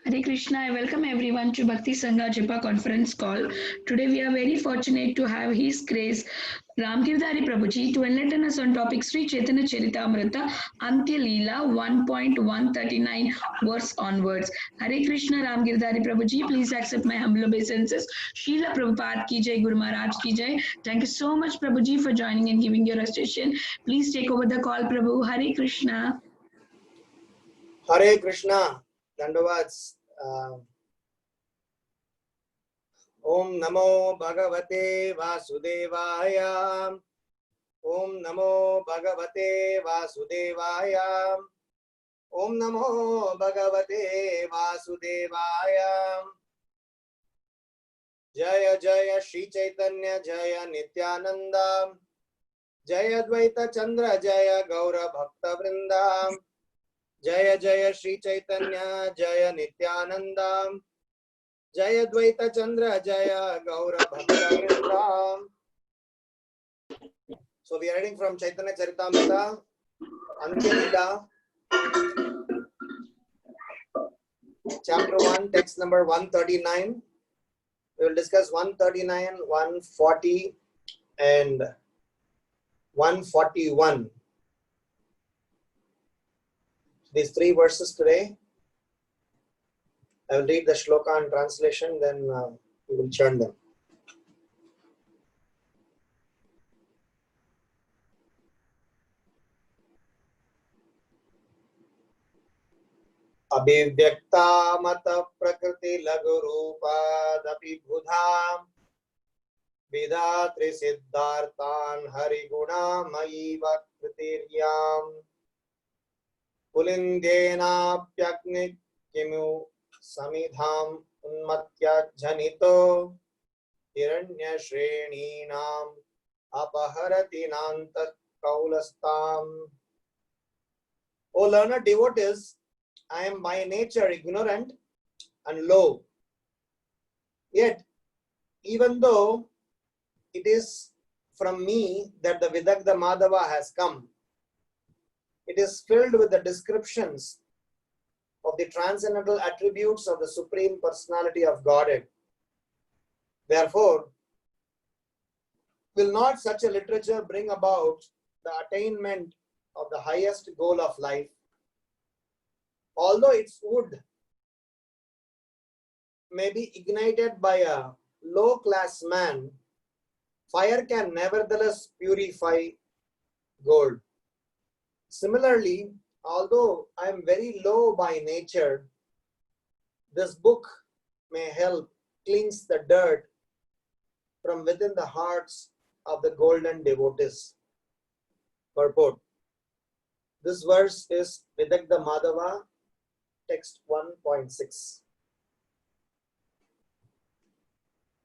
Hare Krishna, I welcome everyone to Bhakti Sangha Japa conference call. Today we are very fortunate to have His Grace Ram Giridhari Prabhuji to enlighten us on topic Sri Chaitanya Charitamrta Antya Leela 1.139 verse onwards. Hare Krishna Ram Giridhari Prabhuji, please accept my humble obeisances. Srila Prabhupada ki jai, Guru Maharaj ki jai. Thank you so much Prabhuji for joining and giving your recitation. Please take over the call Prabhu. Hare Krishna. Hare Krishna. Dandavats. Om Namo Bhagavate Vasudevaya. Om Namo Bhagavate Vasudevaya. Om Namo Bhagavate Vasudevaya. Jaya Jaya Shri Chaitanya Jaya Nityananda. Jaya Dvaita Chandra Jaya Gaura Bhakta Vrinda. Jaya Jaya Shri Chaitanya Jaya Nityananda. Jaya Dvaita Chandra Jaya Gaura Bhakta Vrinda. So we are reading from Caitanya Charitamrta, Antya Leela, chapter 1, text number 139. We will discuss 139, 140 and 141. These three verses today. I will read the shloka and translation, then we will chant them. Abhivyakta mata prakriti lagu rupa dapi budha vidatri siddhartan hari guna mayi vakritiryam Pulindyena pyagnik kimu samidham unmatya janito hiranya shreninam apaharati nanta kaulastam. O learned devotees, I am by nature ignorant and low. Yet, even though it is from me that the Vidagdha Madhava has come, it is filled with the descriptions of the transcendental attributes of the Supreme Personality of Godhead. Therefore, will not such a literature bring about the attainment of the highest goal of life? Although its wood may be ignited by a low-class man, fire can nevertheless purify gold. Similarly, although I am very low by nature, this book may help cleanse the dirt from within the hearts of the golden devotees. Purport. This verse is Vidagdha Madhava, text 1.6.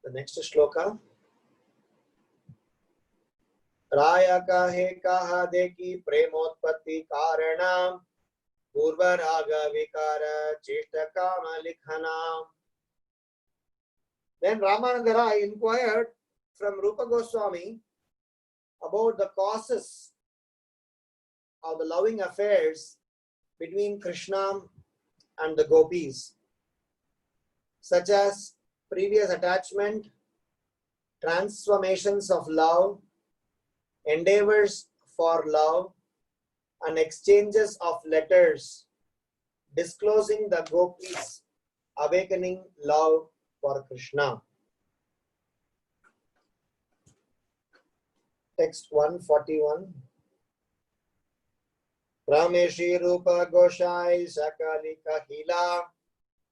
The next shloka. Raya kahe kaha deki premotpatti karana purva raga vikara cheta kama likhana. Then Ramananda inquired from Rupa Goswami about the causes of the loving affairs between Krishna and the gopis, such as previous attachment, transformations of love, endeavors for love, and exchanges of letters disclosing the gopis' awakening love for Krishna. Text 141. Rameshi Rupa Goshai Sakali Kahila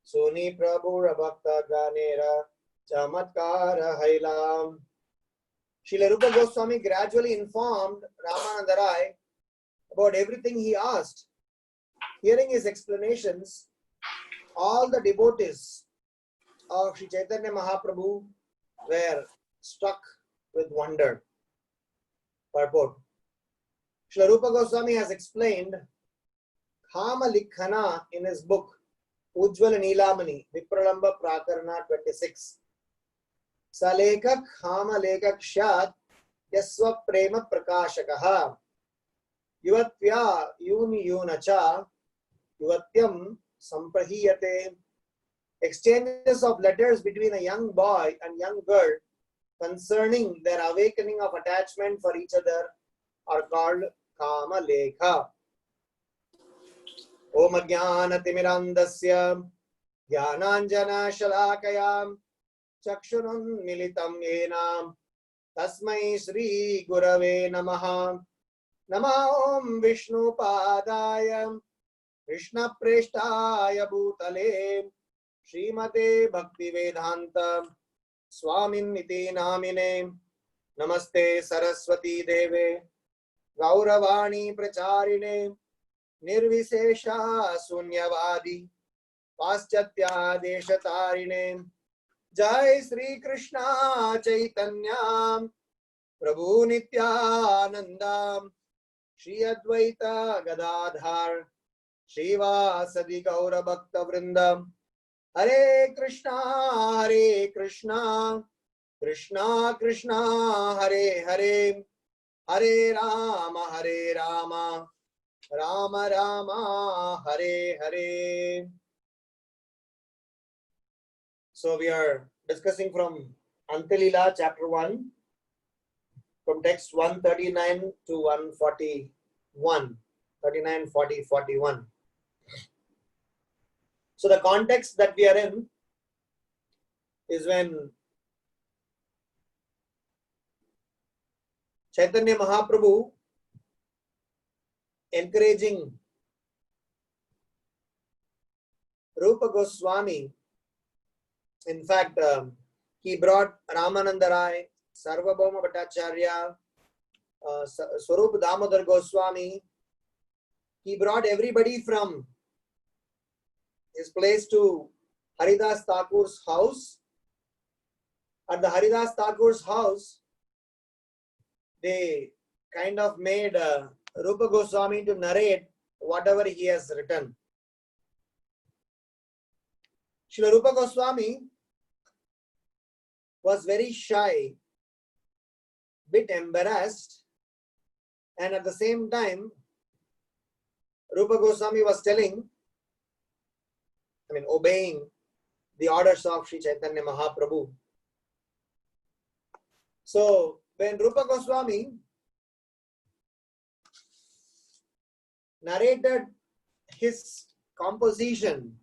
Suni Prabhu Bhakta Ganera Chamatkara Hailam. Srila Rupa Goswami gradually informed Ramananda Rai about everything he asked. Hearing his explanations, all the devotees of Sri Chaitanya Mahaprabhu were struck with wonder. Purport. Srila Rupa Goswami has explained Kama Likhana in his book Ujjwala Nilamani, Vipralamba Prakarana 26. Salekak Kama Lekak Shat Yasva Prema Prakashakaha Yuvatya Yuni Yunacha Yuvatyam Samprahiyate exchanges of letters between a young boy and young girl concerning their awakening of attachment for each other are called Kama Lekha. Om Jnana Timirandasya Jnananjana Shalakayam Chakshurun Militam Yenam Tasmai Shri Gurave Namaha. Nama Om Vishnu Padaya Krishna Preshtaya Bhutale Srimate Bhakti Vedanta Swamin Niti Namine. Namaste Saraswati Deve Gauravani Pracharine Nirvisesha Sunyavadi Paschatya Deshatarine. Jai Sri Krishna Caitanya Prabhu Nityananda Shri Advaita Gadadhar Srivasadi Gaura Bhakta Vrinda. Hare Krishna Krishna Krishna Hare Hare Hare Rama Rama Rama Hare Hare. So we are discussing from Antya chapter 1 from text 139 to 141, 39, 40, 41. So the context that we are in is when Chaitanya Mahaprabhu encouraging Rupa Goswami. In fact, he brought Ramananda Rai, Sarvabhauma Bhattacharya, Swarup Damodar Goswami. He brought everybody from his place to Haridas Thakur's house. At the Haridas Thakur's house, they kind of made Rupa Goswami to narrate whatever he has written. Srila Rupa Goswami was very shy, bit embarrassed, and at the same time, Rupa Goswami was obeying the orders of Sri Chaitanya Mahaprabhu. So, when Rupa Goswami narrated his composition,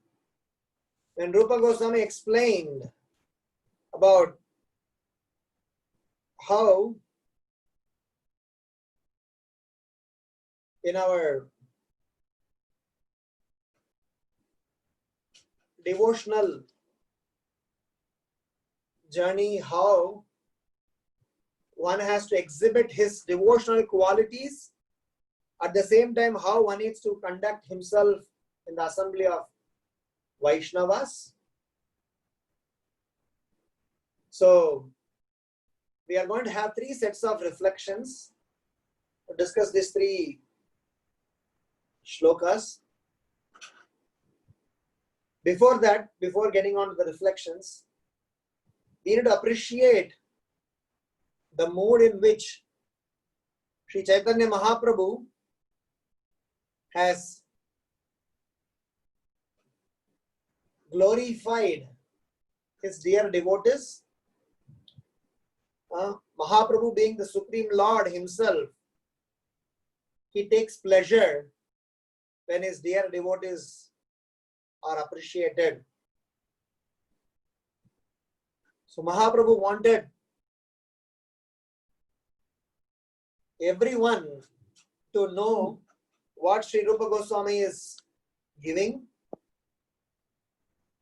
when Rupa Goswami explained about how in our devotional journey, how one has to exhibit his devotional qualities, at the same time how one needs to conduct himself in the assembly of Vaishnavas. So we are going to have 3 sets of reflections to discuss these 3 shlokas. Before that, before getting on to the reflections, we need to appreciate the mood in which Sri Chaitanya Mahaprabhu has glorified his dear devotees. Mahaprabhu being the Supreme Lord himself, he takes pleasure when his dear devotees are appreciated. So Mahaprabhu wanted everyone to know what Sri Rupa Goswami is giving.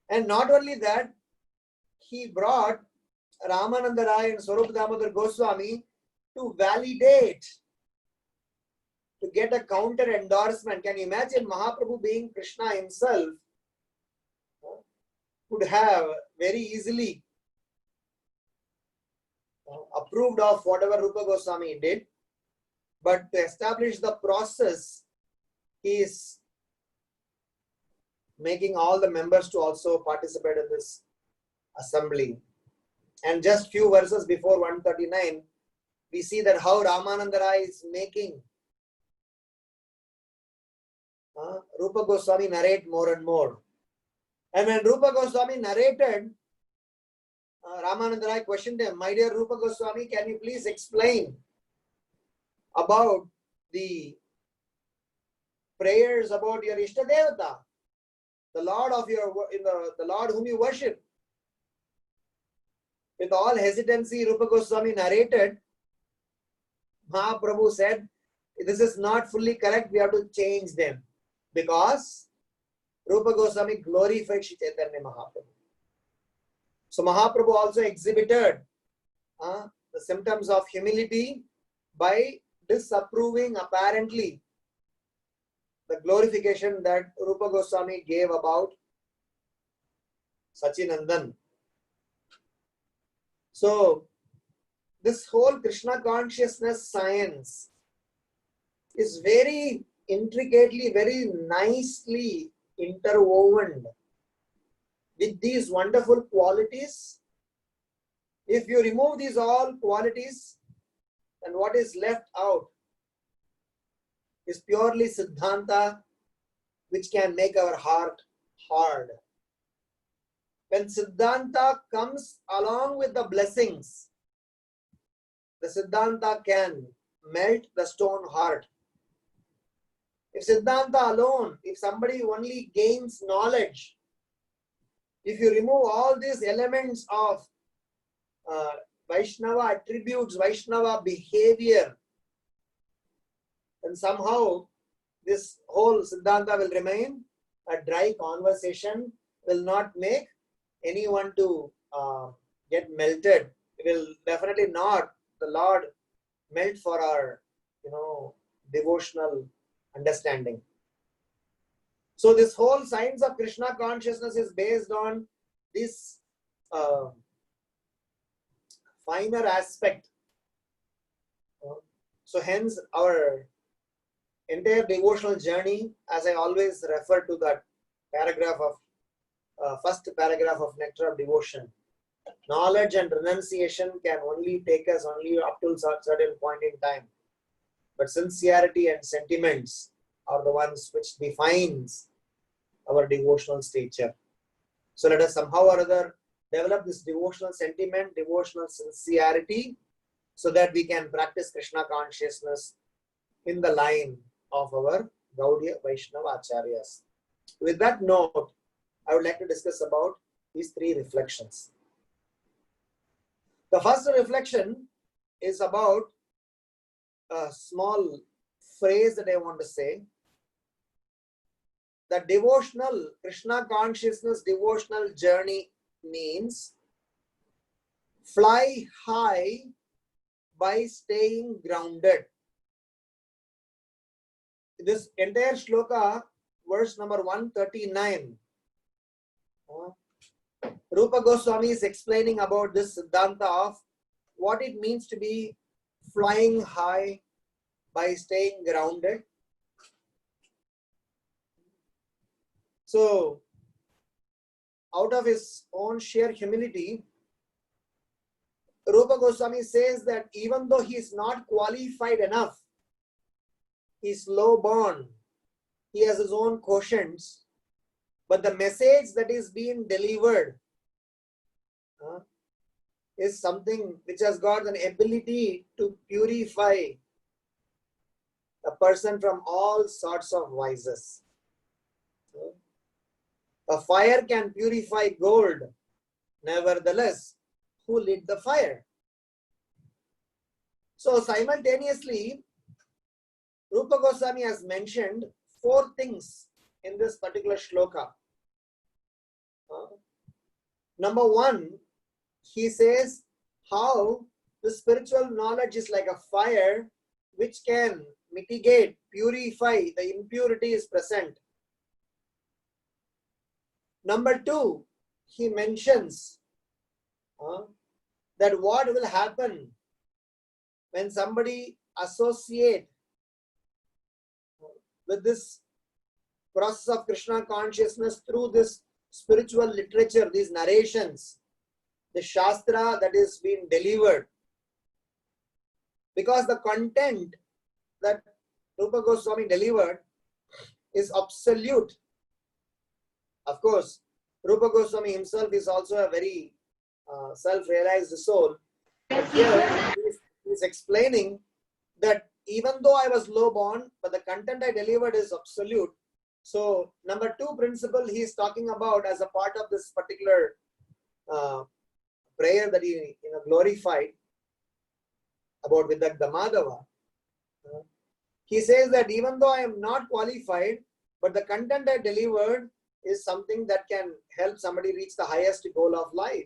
And not only that, he brought Ramananda Rai and Swarup Damodar Goswami to validate, to get a counter endorsement. Can you imagine Mahaprabhu being Krishna himself could have very easily approved of whatever Rupa Goswami did, but to establish the process, he is making all the members to also participate in this assembly. And just few verses before 139, we see that how Ramananda Rai is making Rupa Goswami narrate more and more. And when Rupa Goswami narrated, Ramananda Rai questioned him, my dear Rupa Goswami, can you please explain about the prayers about your Ishtadevata, the Lord of your, the Lord whom you worship? With all hesitancy, Rupa Goswami narrated. Mahaprabhu said, this is not fully correct, we have to change them. Because Rupa Goswami glorified Shri Chaitanya Mahaprabhu. So Mahaprabhu also exhibited the symptoms of humility by disapproving apparently the glorification that Rupa Goswami gave about Sachinandan. So this whole Krishna consciousness science is very intricately, very nicely interwoven with these wonderful qualities. If you remove these all qualities, then what is left out is purely Siddhanta, which can make our heart hard. When Siddhanta comes along with the blessings, the Siddhanta can melt the stone heart. If Siddhanta alone, if somebody only gains knowledge, if you remove all these elements of Vaishnava attributes, Vaishnava behavior, then somehow this whole Siddhanta will remain a dry conversation, will not make anyone to get melted. It will definitely not, the Lord, melt for our, devotional understanding. So this whole science of Krishna consciousness is based on this finer aspect. So hence our entire devotional journey, as I always refer to that paragraph of first paragraph of Nectar of Devotion, knowledge and renunciation can only take us only up to a certain point in time, but sincerity and sentiments are the ones which defines our devotional stature. So let us somehow or other develop this devotional sentiment, devotional sincerity, so that we can practice Krishna consciousness in the line of our Gaudiya Vaishnava Acharyas. With that note, I would like to discuss about these three reflections. The first reflection is about a small phrase that I want to say. The devotional, Krishna consciousness devotional journey means fly high by staying grounded. This entire shloka, verse number 139, Rupa Goswami is explaining about this Siddhanta of what it means to be flying high by staying grounded. So, out of his own sheer humility, Rupa Goswami says that even though he is not qualified enough, he is low born, he has his own quotients, but the message that is being delivered is something which has got an ability to purify a person from all sorts of vices. A fire can purify gold. Nevertheless, who lit the fire? So simultaneously, Rupa Goswami has mentioned 4 things in this particular shloka. Number 1, he says how the spiritual knowledge is like a fire which can mitigate, purify the impurities present. Number 2, he mentions that what will happen when somebody associate with this process of Krishna consciousness through this spiritual literature, these narrations, the Shastra that is being delivered. Because the content that Rupa Goswami delivered is absolute. Of course, Rupa Goswami himself is also a very self-realized soul. But here he is explaining that even though I was low born, but the content I delivered is absolute. So number 2 principle he is talking about as a part of this particular prayer that he glorified about Vidagdha Madhava. He says that even though I am not qualified, but the content I delivered is something that can help somebody reach the highest goal of life.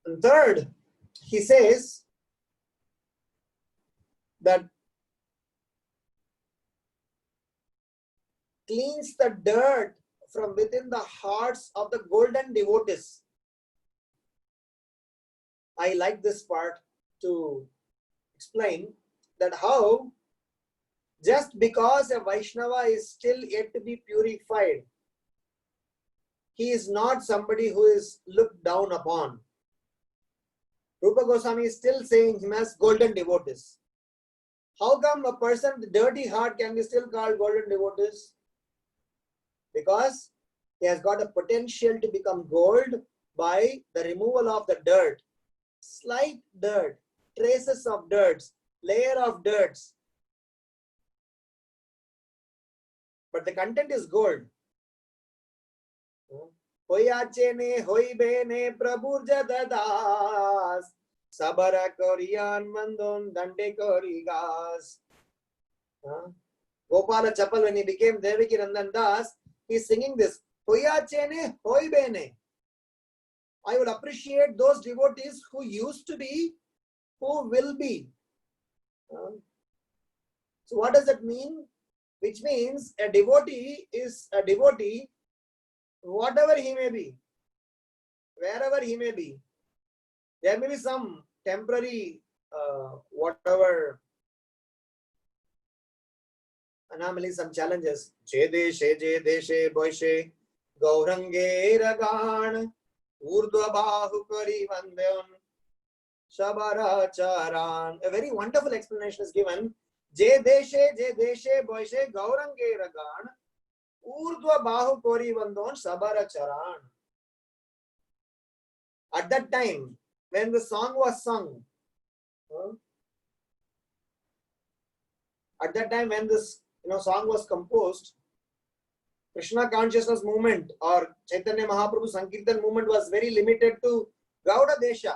And third, he says that cleans the dirt from within the hearts of the golden devotees. I like this part to explain that how just because a Vaishnava is still yet to be purified, he is not somebody who is looked down upon. Rupa Goswami is still saying him as golden devotees. How come a person with dirty heart can be still called golden devotees? Because he has got a potential to become gold by the removal of the dirt, slight dirt, traces of dirt, layer of dirt. But the content is gold. Hoyachene hoibene prabhurja dadas sabara koriyan mandon dante korigas. Gopala Chapal, when he became Devaki Randan Das, he's singing this. Hoyachene hoibene. I will appreciate those devotees who used to be, who will be. So what does that mean? Which means a devotee is a devotee, whatever he may be, wherever he may be. There may be some temporary, whatever anomalies, some challenges. Je deshe, boishe, gaurange ragan, urdhva bahu kari vandyan, shabara charan. A very wonderful explanation is given. Je deshe, boishe, gaurange ragan, urdhva bahu kari vandyan, shabara charan. At that time, when the song was sung, at that time when this song was composed, Krishna consciousness movement or Chaitanya Mahaprabhu Sankirtan movement was very limited to Gauda Desha.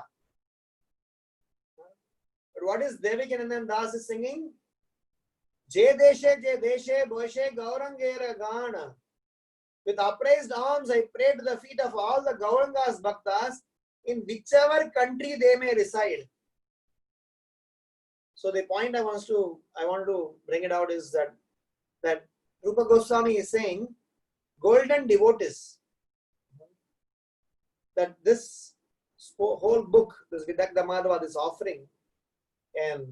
But what is Devakinandan Das is singing? Je deshe, boishe, gaurangera gana. With upraised arms, I pray to the feet of all the Gaurangas Bhaktas in whichever country they may reside. So the point I want to bring it out is that Rupa Goswami is saying golden devotees, that this whole book, this Vidagdha Madhava, this offering, can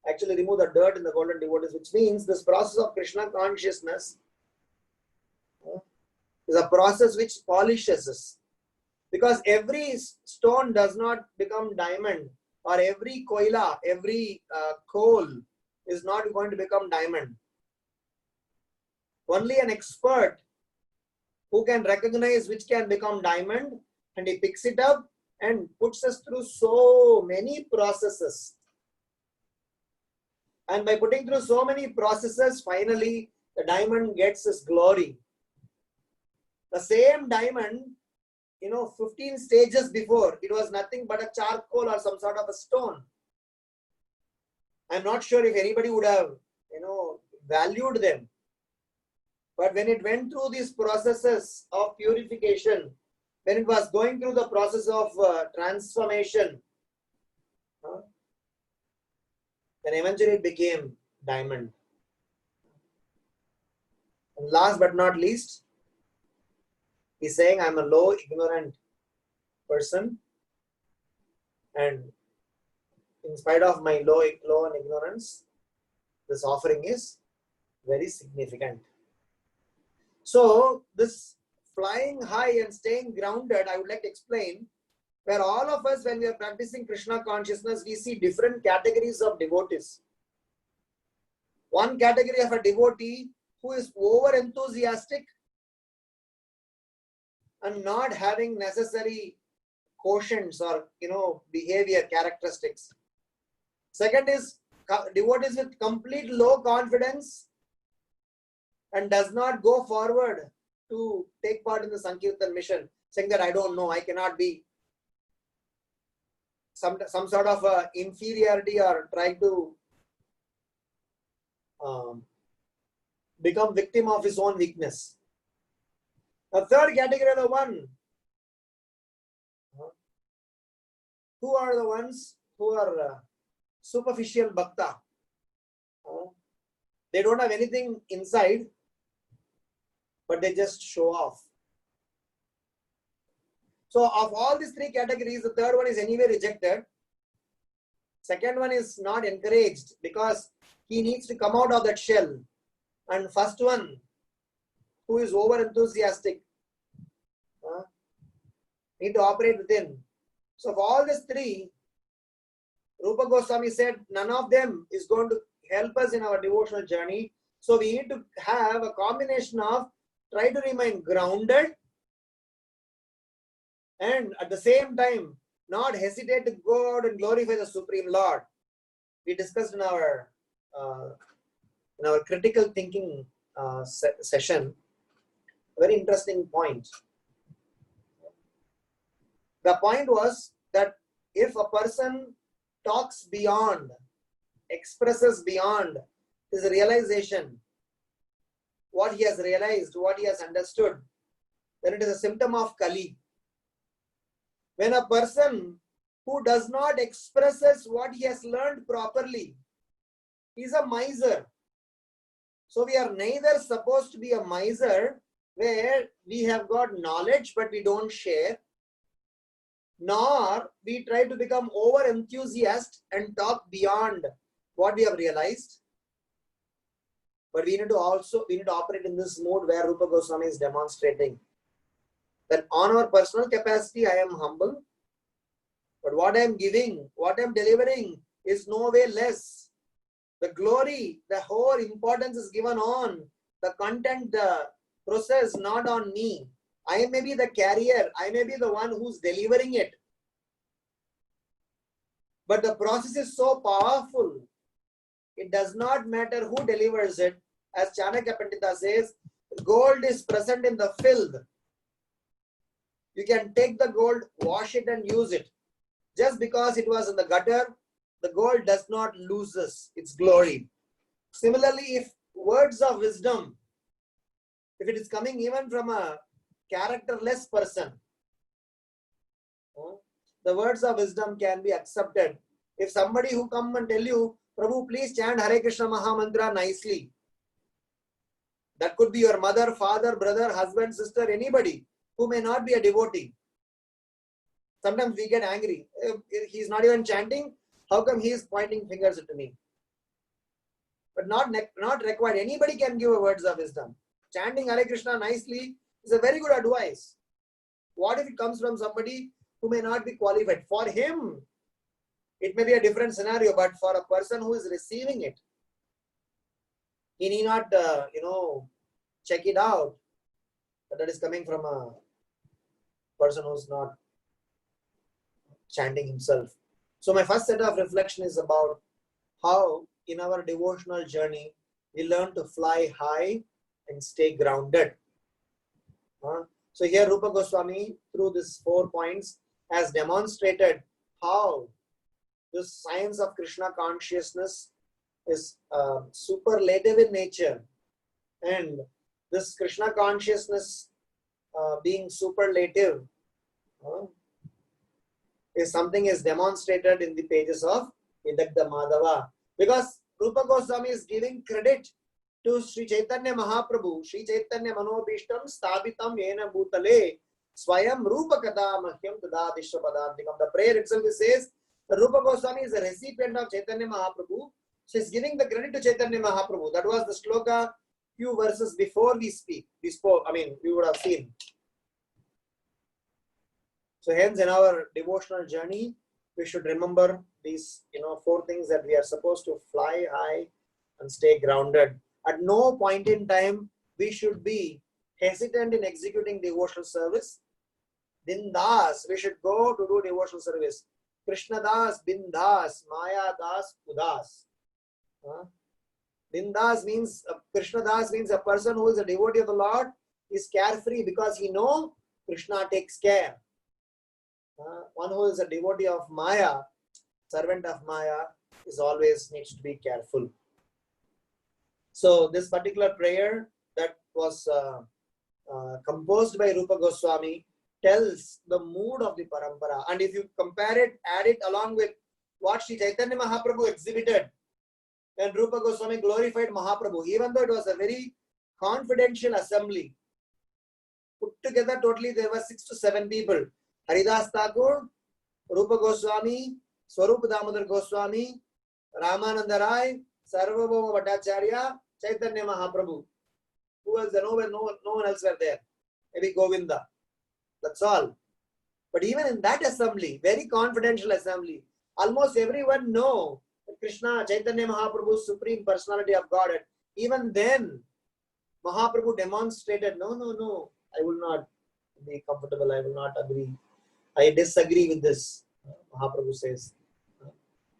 actually remove the dirt in the golden devotees, which means this process of Krishna consciousness is a process which polishes us. Because every stone does not become diamond, or every koila, every coal is not going to become diamond. Only an expert who can recognize which can become diamond, and he picks it up and puts us through so many processes. And by putting through so many processes, finally the diamond gets its glory. The same diamond, 15 stages before, it was nothing but a charcoal or some sort of a stone. I'm not sure if anybody would have, valued them. But when it went through these processes of purification, when it was going through the process of transformation, then eventually it became diamond. And last but not least, he's saying, I'm a low, ignorant person, and in spite of my low and ignorance, this offering is very significant. So this flying high and staying grounded, I would like to explain, where all of us, when we are practicing Krishna consciousness, we see different categories of devotees. One category of a devotee who is over enthusiastic and not having necessary quotients or behavior characteristics. Second is devotees with complete low confidence and does not go forward to take part in the Sankirtan mission, saying that I don't know, I cannot be some sort of inferiority or trying to become victim of his own weakness. The third category are the one who are the ones who are superficial bhakta. They don't have anything inside, but they just show off. So of all these three categories, the third one is anyway rejected. Second one is not encouraged because he needs to come out of that shell. And first one, who is over enthusiastic, need to operate within. So of all these three, Rupa Goswami said none of them is going to help us in our devotional journey. So we need to have a combination of try to remain grounded and at the same time not hesitate to go out and glorify the Supreme Lord. We discussed in our critical thinking session, very interesting point. The point was that if a person talks beyond, expresses beyond his realization, what he has realized, what he has understood, then it is a symptom of Kali. When a person who does not expresses what he has learned properly is a miser. So we are neither supposed to be a miser where we have got knowledge but we don't share, nor we try to become over enthusiastic and talk beyond what we have realized. But we need to operate in this mode where Rupa Goswami is demonstrating that on our personal capacity I am humble, but what I am giving, what I am delivering is no way less. The glory, the whole importance is given on the content, the process, not on me. I may be the carrier, I may be the one who's delivering it. But the process is so powerful, it does not matter who delivers it. As Chanakya Pandita says, gold is present in the filth. You can take the gold, wash it and use it. Just because it was in the gutter, the gold does not lose its glory. Similarly, if words of wisdom, if it is coming even from a characterless person, the words of wisdom can be accepted. If somebody who come and tell you, Prabhu, please chant Hare Krishna Maha Mantra nicely. That could be your mother, father, brother, husband, sister, anybody who may not be a devotee. Sometimes we get angry. He is not even chanting. How come he is pointing fingers at me? But not required. Anybody can give words of wisdom. Chanting Hare Krishna nicely is a very good advice. What if it comes from somebody who may not be qualified? For him, it may be a different scenario, but for a person who is receiving it, he need not, check it out. That is coming from a person who is not chanting himself. So my first set of reflection is about how in our devotional journey, we learn to fly high and stay grounded. So here Rupa Goswami, through these 4 points, has demonstrated how this science of Krishna consciousness is superlative in nature. And this Krishna consciousness being superlative is something is demonstrated in the pages of Vidagdha Madhava. Because Rupa Goswami is giving credit to Sri Caitanya Mahaprabhu, Sri Caitanya Manobishtam Sthabitam Yena Bhutale Swayam Rupa Kada Mahyam Tadadishwa Padantikam. The prayer itself says Rupa Goswami is a recipient of Caitanya Mahaprabhu. So he's giving the credit to Caitanya Mahaprabhu. That was the shloka few verses before we would have seen. So hence in our devotional journey, we should remember these 4 things that we are supposed to fly high and stay grounded. At no point in time we should be hesitant in executing devotional service. Bindas, we should go to do devotional service. Krishna Das, Bindas, Maya Das, Udas. Bindas means, Krishna Das means a person who is a devotee of the Lord is carefree because he knows Krishna takes care. One who is a devotee of Maya, servant of Maya, is always needs to be careful. So this particular prayer that was composed by Rupa Goswami tells the mood of the parampara. And if you compare it, add it along with what Sri Chaitanya Mahaprabhu exhibited when Rupa Goswami glorified Mahaprabhu, even though it was a very confidential assembly, put together totally there were 6 to 7 people. Haridas Thakur, Rupa Goswami, Swarup Damodar Goswami, Ramananda Rai, Sarvabhauma Bhattacharya, Chaitanya Mahaprabhu. Who else? No one else were there. Maybe Govinda. That's all. But even in that assembly, very confidential assembly, almost everyone know Krishna, Chaitanya Mahaprabhu's supreme personality of God. Even then, Mahaprabhu demonstrated, no, I will not be comfortable, I will not agree. I disagree with this, Mahaprabhu says.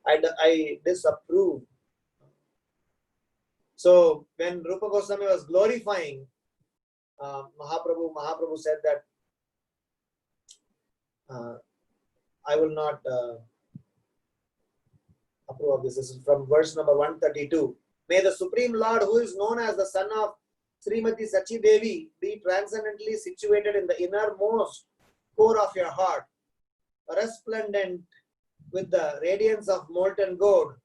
I disapprove. So when Rupa Goswami was glorifying Mahaprabhu said that I will not approve of this. This is from verse number 132. May the Supreme Lord, who is known as the son of Srimati Sachi Devi, be transcendently situated in the innermost core of your heart, resplendent with the radiance of molten gold.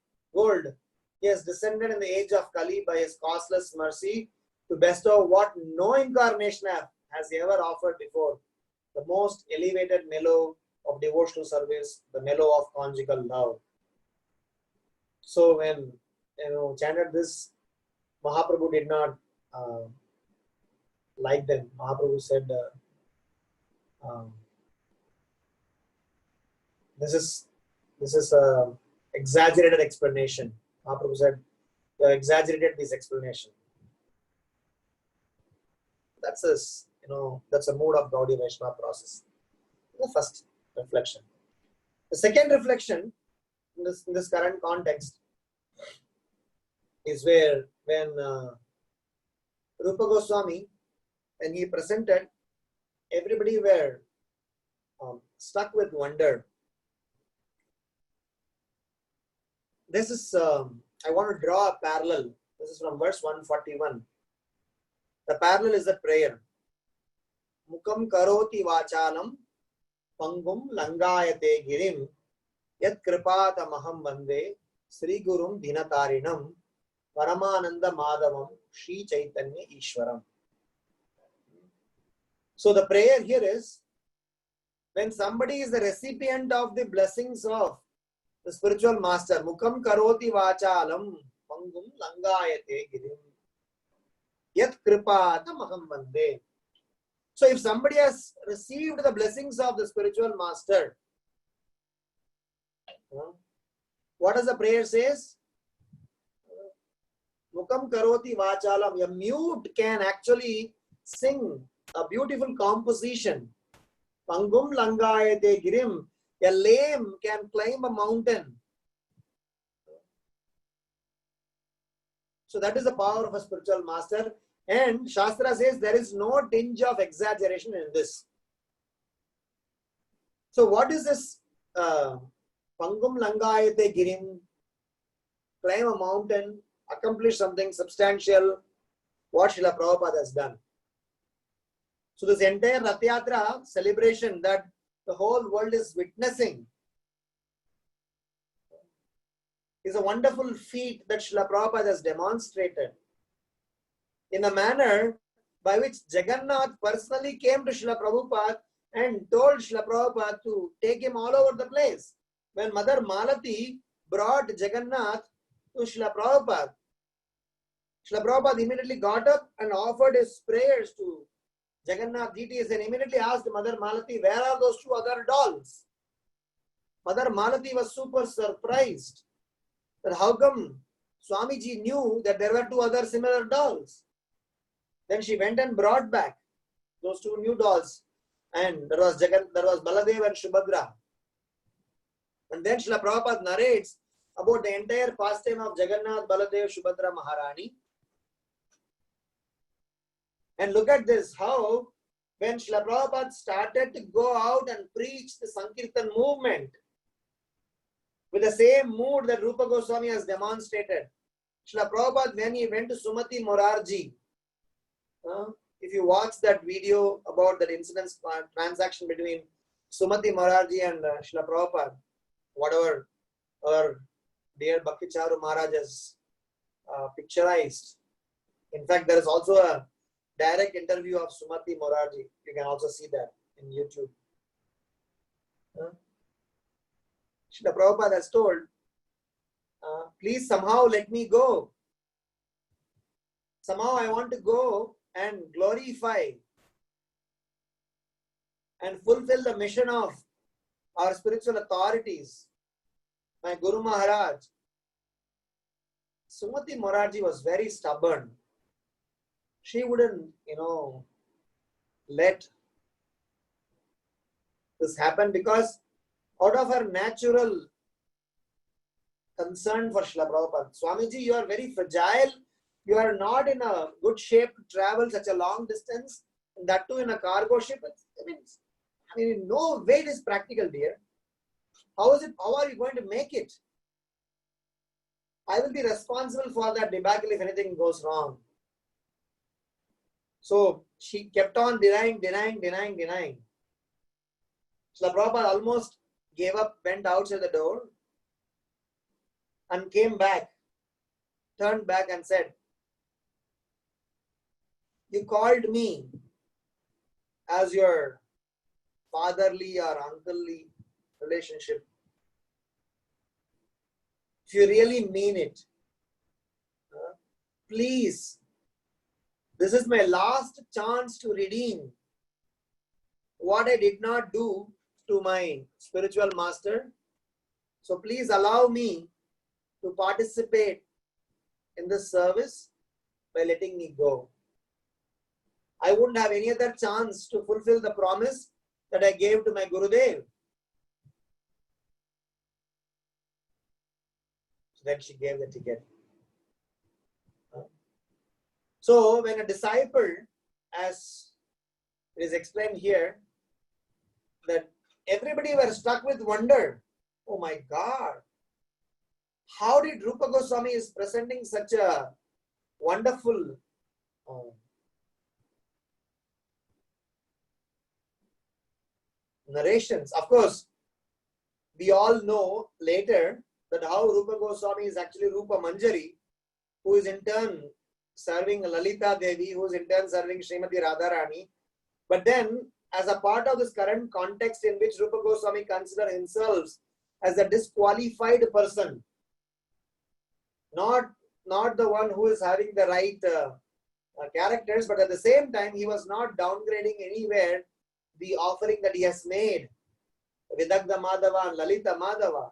He has descended in the age of Kali by his causeless mercy to bestow what no incarnation has ever offered before, the most elevated mellow of devotional service, the mellow of conjugal love. So when chanted this, Mahaprabhu did not like them. Mahaprabhu said, this is a exaggerated explanation. Mahaprabhu said, you have exaggerated this explanation. That's a mood of Gaudiya Vaishnava process. The first reflection. The second reflection in this current context is where when Rupa Goswami, when he presented, everybody were stuck with wonder. This is, I want to draw a parallel. This is from verse 141. The parallel is a prayer. Mukam karoti vachalam pangum langayate girim yat kripata maham vande Sri Gurum Dinatarinam Paramananda Madhavam Sri Chaitanya Ishwaram. So the prayer here is, when somebody is the recipient of the blessings of the spiritual master, Mukam karoti vachalam pangum langayate girim yat kripata maham vande. So if somebody has received the blessings of the spiritual master, what does the prayer says? Mukam karoti vachalam. A mute can actually sing a beautiful composition. Pangum langayate girim. A lame can climb a mountain. So that is the power of a spiritual master. And Shastra says there is no tinge of exaggeration in this. So what is this Pangum langayate girim? Climb a mountain, accomplish something substantial, what Srila Prabhupada has done. So this entire Rath Yatra celebration that the whole world is witnessing is a wonderful feat that Srila Prabhupada has demonstrated in a manner by which Jagannath personally came to Srila Prabhupada and told Srila Prabhupada to take him all over the place. When Mother Malati brought Jagannath to Srila Prabhupada, Srila Prabhupada immediately got up and offered his prayers to Jagannath deities and immediately asked Mother Malati, where are those 2 other dolls? Mother Malati was super surprised that how come Swamiji knew that there were two other similar dolls. Then she went and brought back those two new dolls. And there was Baladev and Subhadra. And then Srila Prabhupada narrates about the entire pastime of Jagannath, Baladev, Subhadra, Maharani. And look at this, how when Srila Prabhupada started to go out and preach the Sankirtan movement with the same mood that Rupa Goswami has demonstrated. Srila Prabhupada, when he went to Sumati Morarji, if you watch that video about that incident, transaction between Sumati Morarji and Srila Prabhupada, whatever our dear Bhakti Charu Maharaj has picturized. In fact, there is also a direct interview of Sumati Morarji. You can also see that in YouTube. Srila Prabhupada has told, please somehow let me go. Somehow I want to go and glorify and fulfill the mission of our spiritual authorities. My Guru Maharaj. Sumati Morarji was very stubborn. She wouldn't, let this happen because out of her natural concern for Srila Prabhupada. Swamiji, you are very fragile. You are not in a good shape to travel such a long distance. And that too in a cargo ship. In no way it is practical, dear. How are you going to make it? I will be responsible for that debacle if anything goes wrong. So she kept on denying. Srila Prabhupada almost gave up, went outside the door and came back, turned back and said, you called me as your fatherly or unclely relationship. If you really mean it, please, this is my last chance to redeem what I did not do to my spiritual master. So please allow me to participate in this service by letting me go. I wouldn't have any other chance to fulfill the promise that I gave to my Gurudev. So then she gave the ticket. So when a disciple, as it is explained here, that everybody were struck with wonder. Oh my God. How did Rupa Goswami is presenting such a wonderful narrations? Of course, we all know later that how Rupa Goswami is actually Rupa Manjari, who is in turn serving Lalita Devi, who is in turn serving Srimati Radharani. But then, as a part of this current context in which Rupa Goswami considers himself as a disqualified person, not the one who is having the right characters, but at the same time, he was not downgrading anywhere the offering that he has made, Vidagdha Madhava and Lalita Madhava.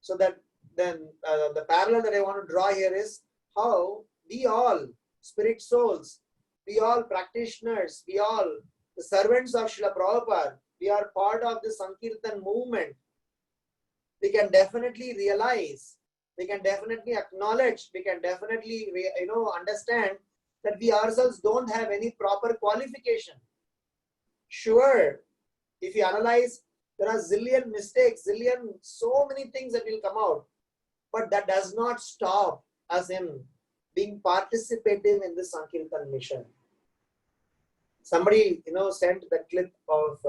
So that then the parallel that I want to draw here is how we all, spirit souls, we all practitioners, we all the servants of Srila Prabhupada, we are part of the Sankirtan movement. We can definitely realize, we can definitely acknowledge, we can definitely understand that we ourselves don't have any proper qualification. Sure, if you analyze, there are zillion mistakes, so many things that will come out. But that does not stop us in being participative in this Sankirtan mission. Somebody, sent the clip of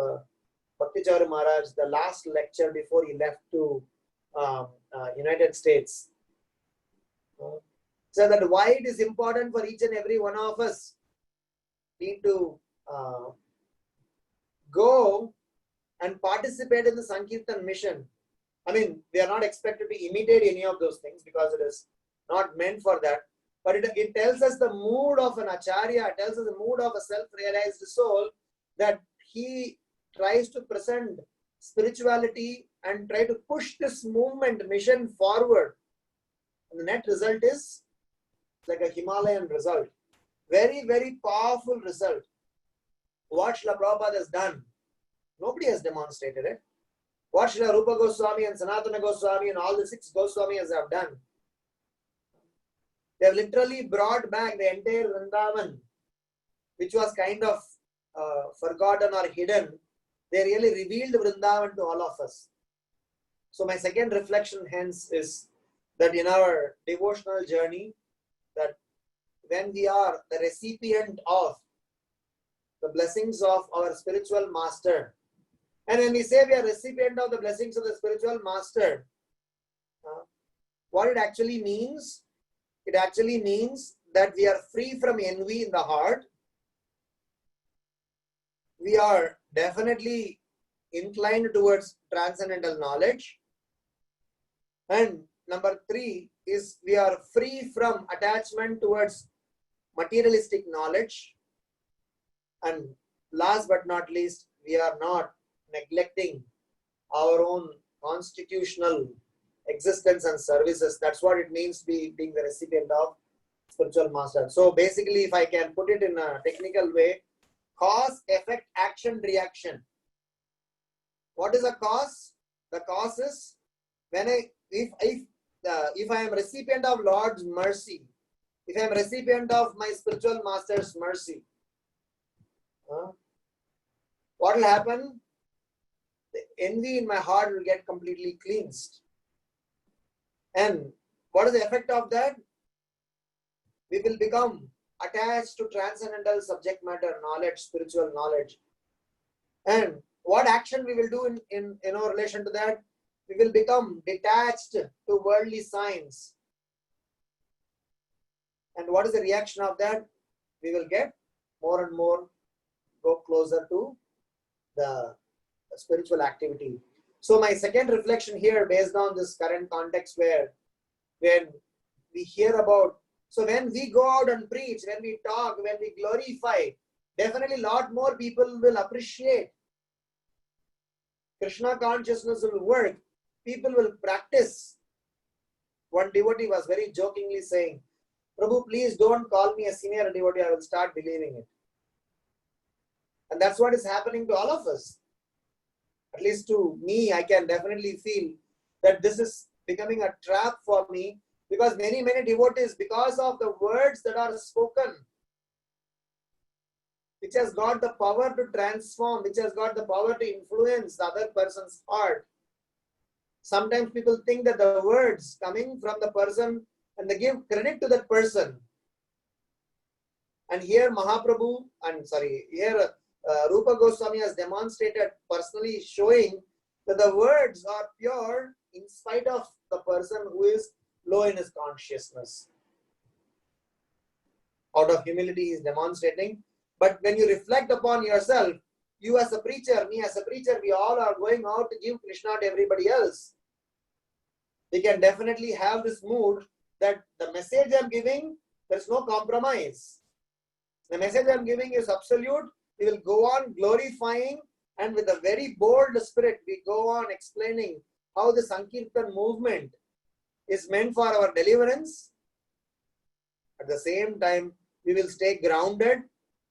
Bhakti Charu Maharaj, the last lecture before he left to United States. So that why it is important for each and every one of us need to go and participate in the Sankirtan mission. We are not expected to imitate any of those things because it is not meant for that. But it tells us the mood of an Acharya, it tells us the mood of a self-realized soul, that he tries to present spirituality and try to push this movement, mission forward. And the net result is like a Himalayan result. Very, very powerful result. What Srila Prabhupada has done, nobody has demonstrated it. What Srila Rupa Goswami and Sanatana Goswami and all the 6 Goswamis have done, they have literally brought back the entire Vrindavan, which was kind of forgotten or hidden. They really revealed Vrindavan to all of us. So my second reflection hence is that in our devotional journey, that when we are the recipient of the blessings of our spiritual master, and when we say we are recipient of the blessings of the spiritual master, what it actually means? It actually means that we are free from envy in the heart. We are definitely inclined towards transcendental knowledge. And number 3 is we are free from attachment towards materialistic knowledge. And last but not least, we are not neglecting our own constitutional existence and services. That's what it means to be being the recipient of spiritual master. So basically, if I can put it in a technical way, cause, effect, action, reaction. What is a cause? The cause is when if I am recipient of Lord's mercy, if I am recipient of my spiritual master's mercy, what will happen? The envy in my heart will get completely cleansed. And what is the effect of that? We will become attached to transcendental subject matter knowledge, spiritual knowledge. And what action we will do in relation to that? We will become detached to worldly signs. And what is the reaction of that? We will get more and more go closer to the spiritual activity. So my second reflection here, based on this current context where when we hear about, so when we go out and preach, when we talk, when we glorify, definitely a lot more people will appreciate. Krishna consciousness will work. People will practice. One devotee was very jokingly saying, Prabhu, please don't call me a senior devotee. I will start believing it. And that's what is happening to all of us. At least to me, I can definitely feel that this is becoming a trap for me, because many devotees, because of the words that are spoken, which has got the power to transform, which has got the power to influence the other person's heart. Sometimes people think that the words coming from the person, and they give credit to that person. And here Rupa Goswami has demonstrated personally, showing that the words are pure in spite of the person who is low in his consciousness. Out of humility he is demonstrating. But when you reflect upon yourself, you as a preacher, me as a preacher, we all are going out to give Krishna to everybody else. We can definitely have this mood that the message I am giving, there is no compromise. The message I am giving is absolute. We will go on glorifying, and with a very bold spirit, we go on explaining how the Sankirtan movement is meant for our deliverance. At the same time, we will stay grounded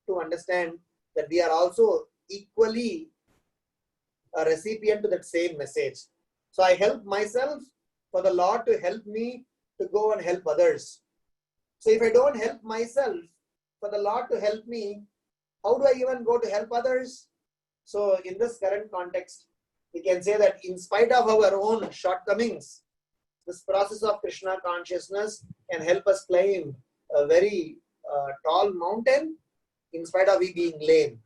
to understand that we are also equally a recipient to that same message. So I help myself for the Lord to help me to go and help others. So if I don't help myself for the Lord to help me, how do I even go to help others? So in this current context, we can say that in spite of our own shortcomings, this process of Krishna consciousness can help us climb a very tall mountain in spite of we being lame.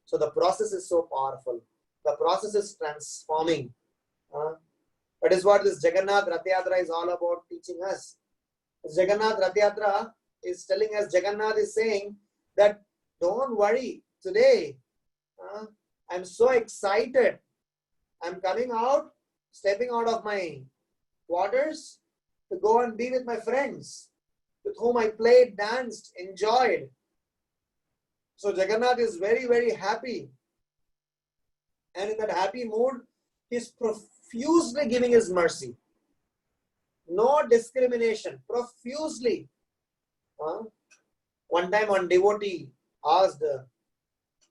So the process is so powerful. The process is transforming. That is what this Jagannath Rath Yatra is all about teaching us. This Jagannath Rath Yatra is telling us, Jagannath is saying that don't worry, today I'm so excited. I'm coming out, stepping out of my quarters to go and be with my friends with whom I played, danced, enjoyed. So Jagannath is very happy. And in that happy mood, he is profusely giving his mercy. No discrimination, profusely. One time one devotee asked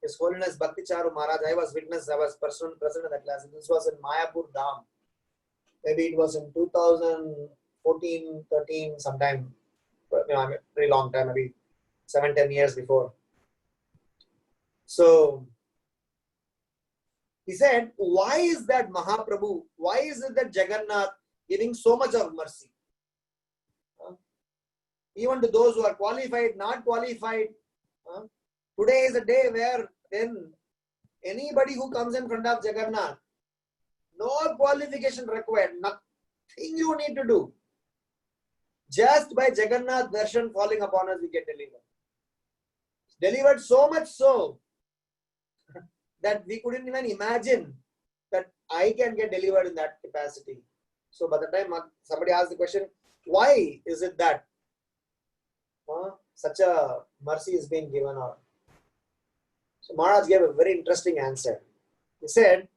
His Holiness Bhakti Charu Maharaj, I was present in that class. This was in Mayapur Dham. Maybe it was in 2014, 13, sometime, very long time, maybe 7-10 years before. So, he said, why is that Mahaprabhu, why is it that Jagannath giving so much of mercy? Even to those who are qualified, not qualified. Today is a day where then anybody who comes in front of Jagannath, no qualification required, nothing you need to do. Just by Jagannath darshan falling upon us, we get delivered. Delivered so much so that we couldn't even imagine that I can get delivered in that capacity. So by the time somebody asked the question, why is it that such a mercy is being given out? So Maharaj gave a very interesting answer. He said,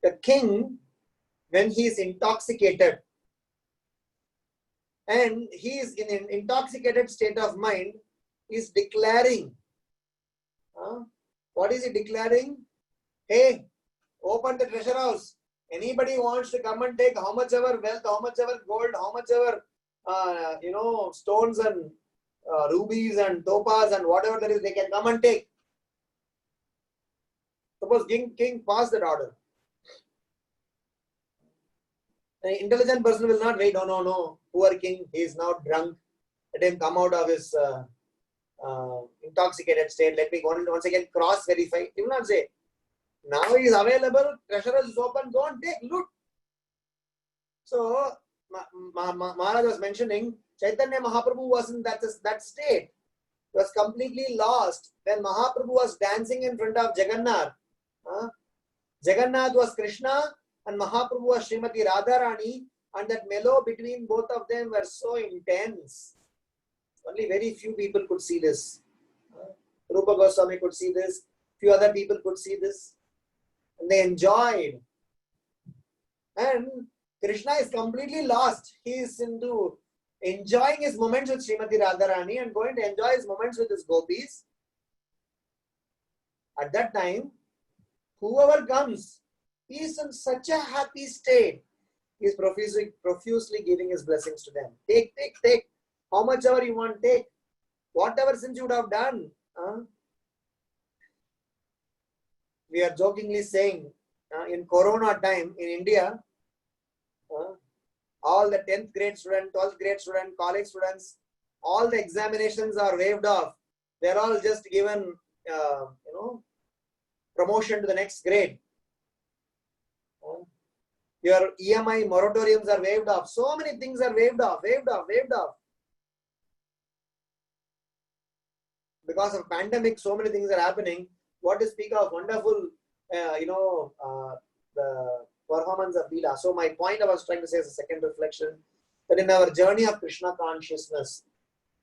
the king, when he is intoxicated and he is in an intoxicated state of mind, is declaring. What is he declaring? Hey, open the treasure house. Anybody wants to come and take how much ever wealth, how much ever gold, how much ever stones and rubies and topaz and whatever there is, they can come and take. Suppose king passed that order. An intelligent person will not wait. No. Poor king, he is now drunk. Let him come out of his intoxicated state. Let me once again cross-verify. He will not say, now he is available, treasure is open, go and take, loot. So, Maharaj was mentioning, Caitanya Mahaprabhu was in that state. He was completely lost. When Mahaprabhu was dancing in front of Jagannath, Jagannath was Krishna and Mahaprabhu was Srimati Radharani, and that mellow between both of them were so intense. Only very few people could see this. Rupa Goswami could see this. Few other people could see this. And they enjoyed. And Krishna is completely lost. He is into enjoying his moments with Srimati Radharani and going to enjoy his moments with his gopis. At that time, whoever comes, he is in such a happy state. He is profusely giving his blessings to them. Take. How much ever you want, take. Whatever sins you would have done. We are jokingly saying, in Corona time in India, all the 10th grade student, 12th grade student, college students, all the examinations are waived off. They're all just given, promotion to the next grade. Your EMI moratoriums are waived off. So many things are waived off. Because of pandemic, so many things are happening. What to speak of wonderful, the performance of Leela. So my point I was trying to say as a second reflection, that in our journey of Krishna consciousness,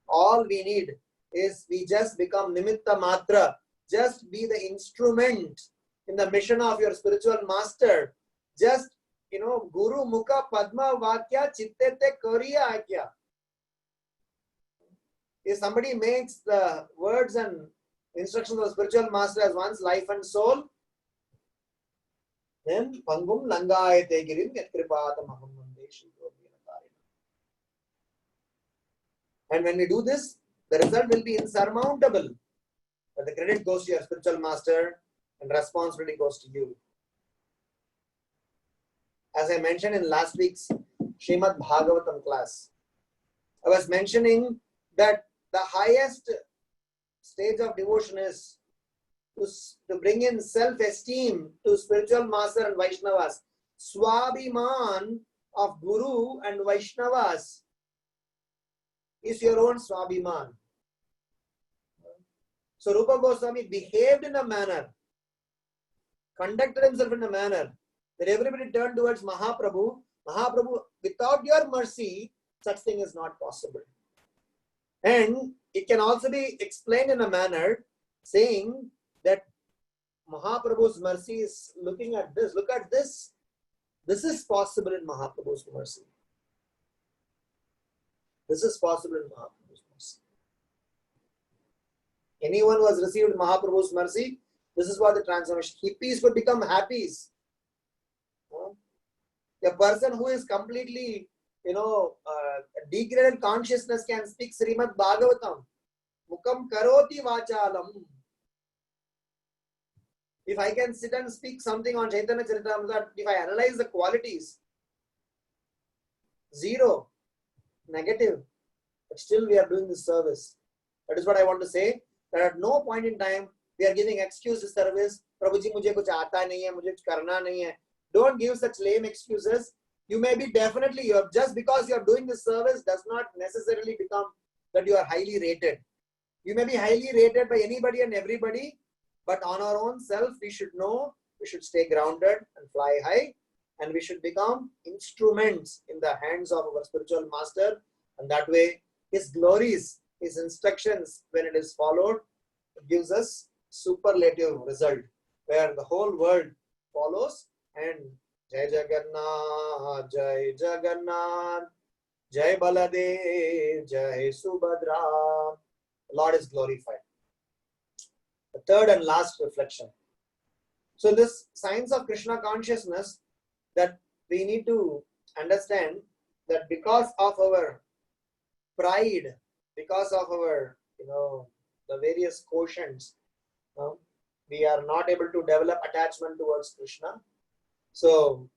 all we need is we just become nimitta matra, just be the instrument in the mission of your spiritual master. Just, Guru Mukha Padma Vakya Chittete Kariya Akya. If somebody makes the words and instructions of the spiritual master as one's life and soul, then Pangum Langayate Girim Yatkripatam Aham Mande Shri Gopinakarina. And when we do this, the result will be insurmountable. But the credit goes to your spiritual master and responsibility goes to you. As I mentioned in last week's Srimad Bhagavatam class, I was mentioning that the highest stage of devotion is to bring in self-esteem to spiritual master and Vaishnavas. Swabhiman of Guru and Vaishnavas is your own Swabhiman. So Rupa Goswami behaved in a manner, conducted himself in a manner that everybody turned towards Mahaprabhu. Mahaprabhu, without your mercy, such thing is not possible. And it can also be explained in a manner saying that Mahaprabhu's mercy is looking at this. Look at this. This is possible in Mahaprabhu's mercy. This is possible in Mahaprabhu's mercy. Anyone who has received Mahaprabhu's mercy, this is what the transformation. Hippies could become happies. A person who is completely, degraded consciousness can speak Srimad Bhagavatam. Mukam karoti vachalam. If I can sit and speak something on Chaitanya Charitamrta, if I analyze the qualities, zero, negative, but still we are doing this service. That is what I want to say. That at no point in time we are giving excuse to service. Prabhuji, mujhe kuch aata nahi hai, mujhe kuch karna nahi hai. Don't give such lame excuses. You may be definitely, just because you are doing this service does not necessarily become that you are highly rated. You may be highly rated by anybody and everybody, but on our own self, we should know, we should stay grounded and fly high, and we should become instruments in the hands of our spiritual master. And that way, his glories, his instructions, when it is followed, it gives us superlative result, where the whole world follows. And Jai Jagannath, Jai Jagannath, Jai Baladev, Jai Subhadra. The Lord is glorified. The third and last reflection. So this signs of Krishna consciousness, that we need to understand that because of our pride, because of our, the various quotients, we are not able to develop attachment towards Krishna. So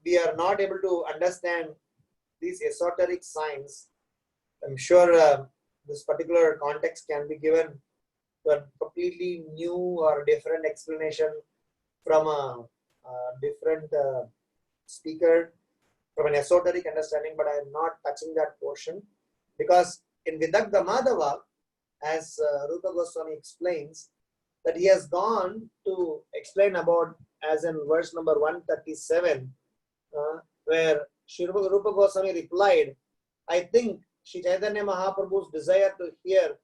we are not able to understand these esoteric signs. I'm sure this particular context can be given to a completely new or different explanation from a different speaker, from an esoteric understanding, but I am not touching that portion, because in Vidagdha Madhava, as Rupa Goswami explains, that he has gone to explain about, as in verse number 137, where Shri Rupa Goswami replied, I think Shri Chaitanya Mahaprabhu's desire to hear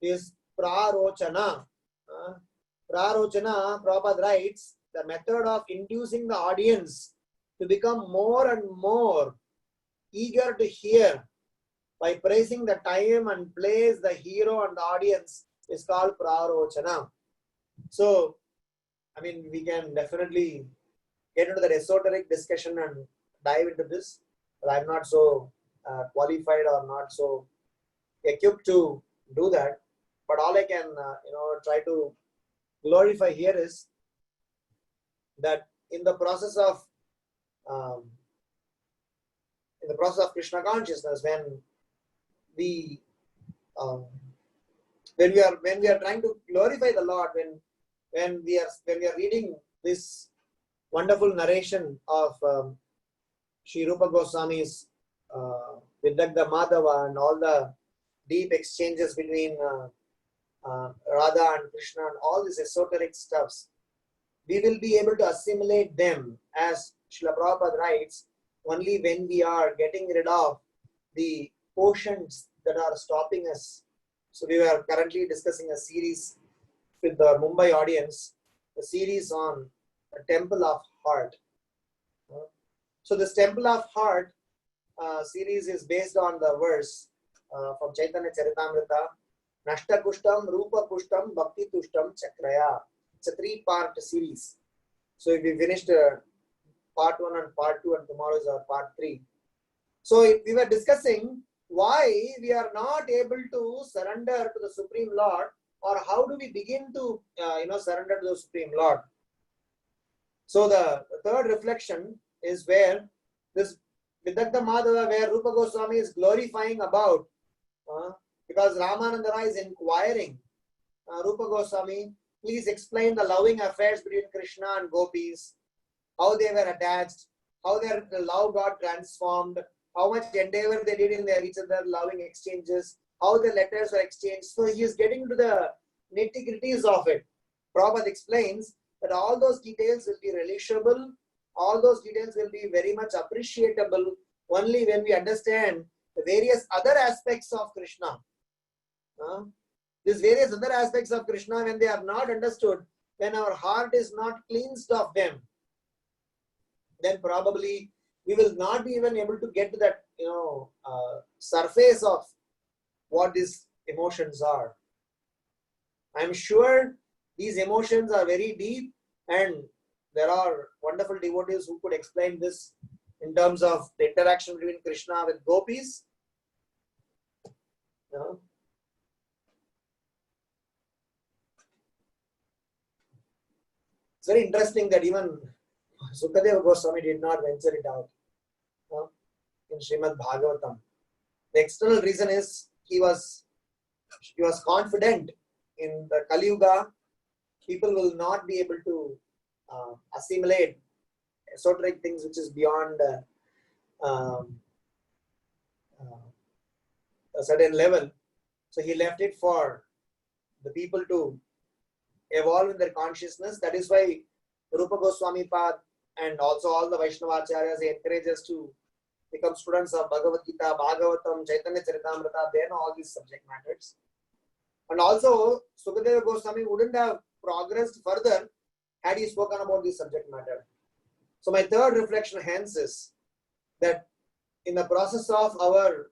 is prarochana. Prarochana, Prabhupada writes, the method of inducing the audience to become more and more eager to hear by praising the time and place, the hero and the audience, is called prarochana. So, we can definitely get into the esoteric discussion and dive into this, but I'm not so qualified or not so equipped to do that. But all I can, try to glorify here is that in the process of Krishna consciousness, when we are trying to glorify the Lord, when we are reading this wonderful narration of Sri Rupa Goswami's Vidagdha Madhava and all the deep exchanges between Radha and Krishna and all these esoteric stuffs, we will be able to assimilate them, as Srila Prabhupada writes, only when we are getting rid of the portions that are stopping us. So we are currently discussing a series with the Mumbai audience, a series on the Temple of Heart. So this Temple of Heart series is based on the verse from Chaitanya Charitamrta, Nashta Kushtam, Rupa Kushtam, Bhakti Tushtam, Chakraya. It's a 3-part series. So we finished part 1 and part 2, and tomorrow is our part 3. So we were discussing why we are not able to surrender to the Supreme Lord, or how do we begin to surrender to the Supreme Lord. So the third reflection is where this Vidagdha Madhava, where Rupa Goswami is glorifying about, because Ramananda is inquiring, Rupa Goswami, please explain the loving affairs between Krishna and gopis, how they were attached, how their love got transformed, how much endeavor they did in their each other loving exchanges, how the letters were exchanged. So he is getting to the nitty-gritties of it. Prabhupada explains that all those details will be relishable, all those details will be very much appreciable only when we understand the various other aspects of Krishna. These various other aspects of Krishna, when they are not understood, when our heart is not cleansed of them, then probably we will not be even able to get to that, surface of what these emotions are. I'm sure these emotions are very deep, and there are wonderful devotees who could explain this in terms of the interaction between Krishna with gopis. You know? It's very interesting that even Sukadeva Goswami did not venture it out in Srimad Bhagavatam. The external reason is he was confident in the Kali Yuga. People will not be able to assimilate esoteric things which is beyond a certain level. So he left it for the people to evolve in their consciousness. That is why Rupa Goswami Pad and also all the Vaishnavacharyas encourage us to become students of Bhagavad Gita, Bhagavatam, Caitanya Caritamrta, they know all these subject matters. And also, Sukadeva Goswami wouldn't have progressed further had he spoken about this subject matter. So my third reflection hence is that in the process of our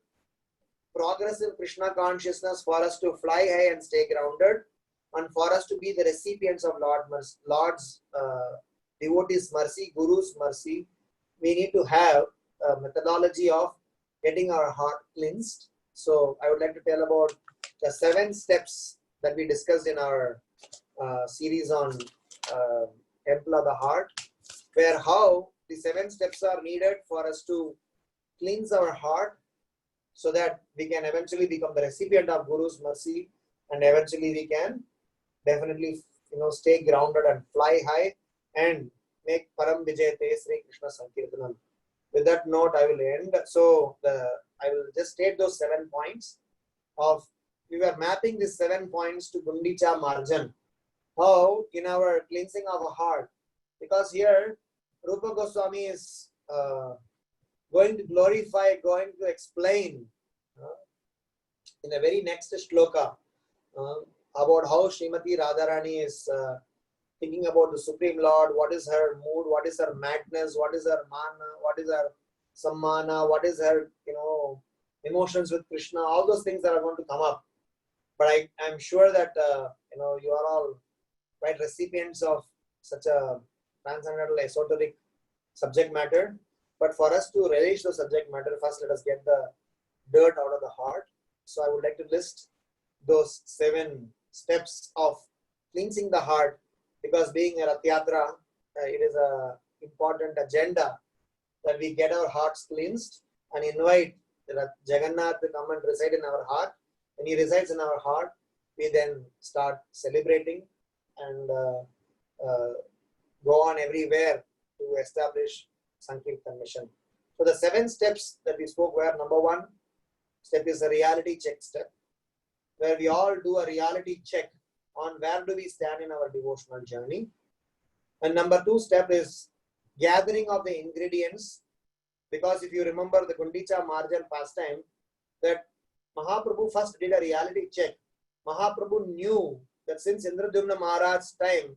progress in Krishna consciousness, for us to fly high and stay grounded, and for us to be the recipients of Lord's devotees' mercy, Guru's mercy, we need to have a methodology of getting our heart cleansed. So I would like to tell about the 7 steps that we discussed in our series on Temple of the Heart, where how the 7 steps are needed for us to cleanse our heart so that we can eventually become the recipient of Guru's mercy, and eventually we can definitely stay grounded and fly high and make Param Vijayate Sri Krishna Sankirtanam. With that note, I will end. So I will just state those 7 points of, we were mapping these 7 points to Gundicha Marjan. How in our cleansing of a heart, because here Rupa Goswami is going to glorify, going to explain in the very next shloka about how Srimati Radharani is thinking about the Supreme Lord, what is her mood, what is her madness, what is her mana, what is her sammana, what is her emotions with Krishna, all those things that are going to come up. But I'm sure that you are all right recipients of such a transcendental esoteric subject matter. But for us to relish the subject matter, first let us get the dirt out of the heart. So I would like to list those 7 steps of cleansing the heart, because being a Rath Yatra, it is an important agenda that we get our hearts cleansed and invite Jagannath to come and reside in our heart. When he resides in our heart, we then start celebrating and go on everywhere to establish Sankirtan mission. So the 7 steps that we spoke were, number 1 step is a reality check step, where we all do a reality check on where do we stand in our devotional journey. And number 2 step is gathering of the ingredients, because if you remember the Gundicha Marjan pastime, that Mahaprabhu first did a reality check. Mahaprabhu knew that since Indradyumna Maharaj's time,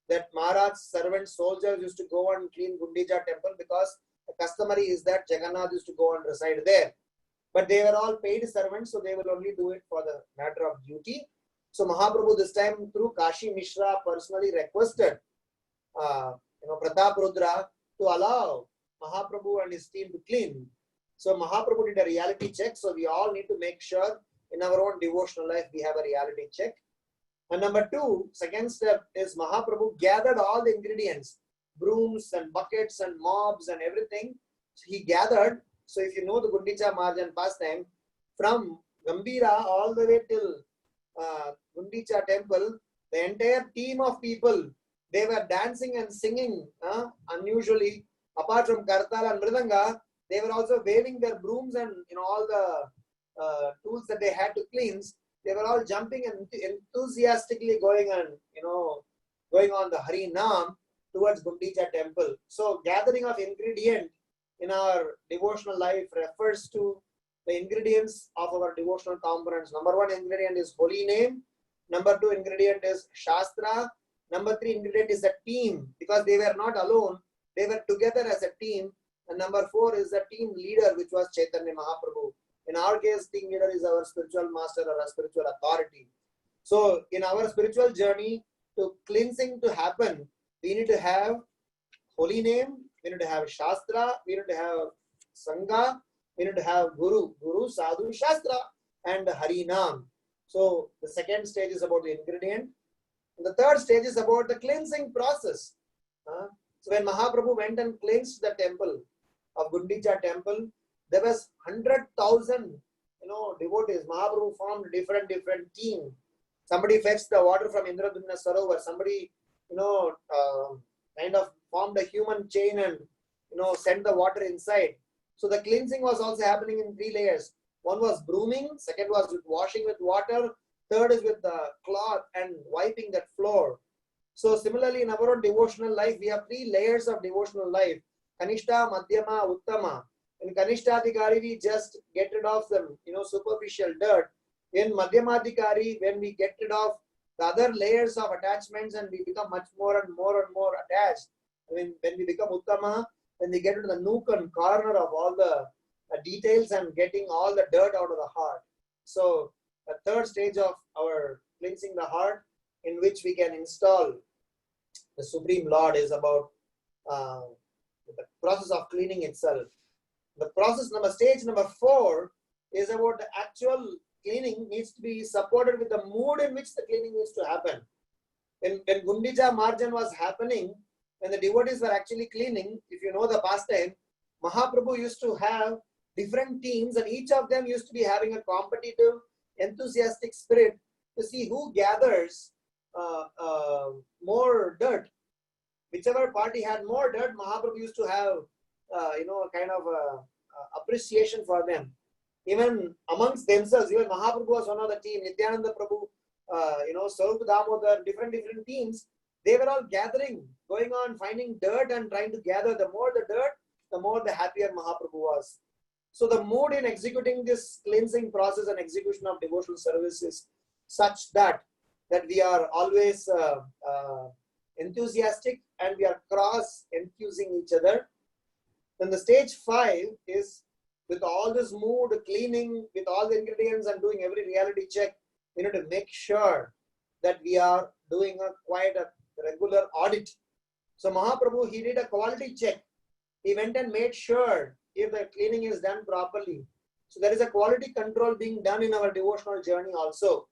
that Maharaj's servant soldiers used to go and clean Gundicha temple, because the customary is that Jagannath used to go and reside there. But they were all paid servants, so they will only do it for the matter of duty. So Mahaprabhu this time through Kashi Mishra personally requested Pratap Rudra to allow Mahaprabhu and his team to clean. So Mahaprabhu did a reality check. So we all need to make sure in our own devotional life we have a reality check. And number 2, second step is Mahaprabhu gathered all the ingredients, brooms and buckets and mobs and everything. So he gathered. So if you know the Gundicha Marjan pastime, from Gambira all the way till Gundicha temple, the entire team of people, they were dancing and singing unusually. Apart from Kartala and Mridanga, they were also waving their brooms and all the tools that they had to cleanse. They were all jumping and enthusiastically going and going on the Hari Nam towards Gundicha temple. So gathering of ingredient in our devotional life refers to the ingredients of our devotional components. Number 1 ingredient is holy name. Number 2 ingredient is Shastra. Number 3 ingredient is a team, because they were not alone. they were together as a team. And number 4 is the team leader, which was Chaitanya Mahaprabhu. In our case, team leader is our spiritual master or a spiritual authority. So in our spiritual journey, to cleansing to happen, we need to have holy name, we need to have Shastra, we need to have Sangha, we need to have Guru, Sadhu, Shastra, and Harinam. So the second stage is about the ingredient. And the third stage is about the cleansing process. So when Mahaprabhu went and cleansed the temple of Gundicha temple, there was 100,000 devotees. Mahaprabhu formed different teams. Somebody fetched the water from Indradumna Sarovar. Somebody kind of formed a human chain and sent the water inside. So the cleansing was also happening in 3 layers. One was brooming, second was with washing with water, third is with the cloth and wiping that floor. So similarly, in our own devotional life, we have 3 layers of devotional life: Kanishta, Madhyama, Uttama. In Kanishtadhikari, we just get rid of some superficial dirt. In Madhyamadhikari, when we get rid of the other layers of attachments and we become much more and more attached. When we become Uttama, when we get into the nook and corner of all the details and getting all the dirt out of the heart. So the third stage of our cleansing the heart, in which we can install the Supreme Lord, is about the process of cleaning itself. The stage number 4 is about the actual cleaning needs to be supported with the mood in which the cleaning needs to happen. When Gundicha Marjan was happening, when the devotees were actually cleaning, if you know the pastime, Mahaprabhu used to have different teams and each of them used to be having a competitive, enthusiastic spirit to see who gathers more dirt. Whichever party had more dirt, Mahaprabhu used to have kind of appreciation for them. Even amongst themselves, even Mahaprabhu was one of the team, Nityananda Prabhu, Sarup Damodar, different teams, they were all gathering, going on finding dirt and trying to gather. The more the dirt, the more the happier Mahaprabhu was. So the mood in executing this cleansing process and execution of devotional service is such that we are always enthusiastic and we are cross-enthusing each other. Then the stage 5 is, with all this mood, cleaning, with all the ingredients and doing every reality check, we need to make sure that we are doing quite a regular audit. So Mahaprabhu, he did a quality check. He went and made sure if the cleaning is done properly. So there is a quality control being done in our devotional journey also.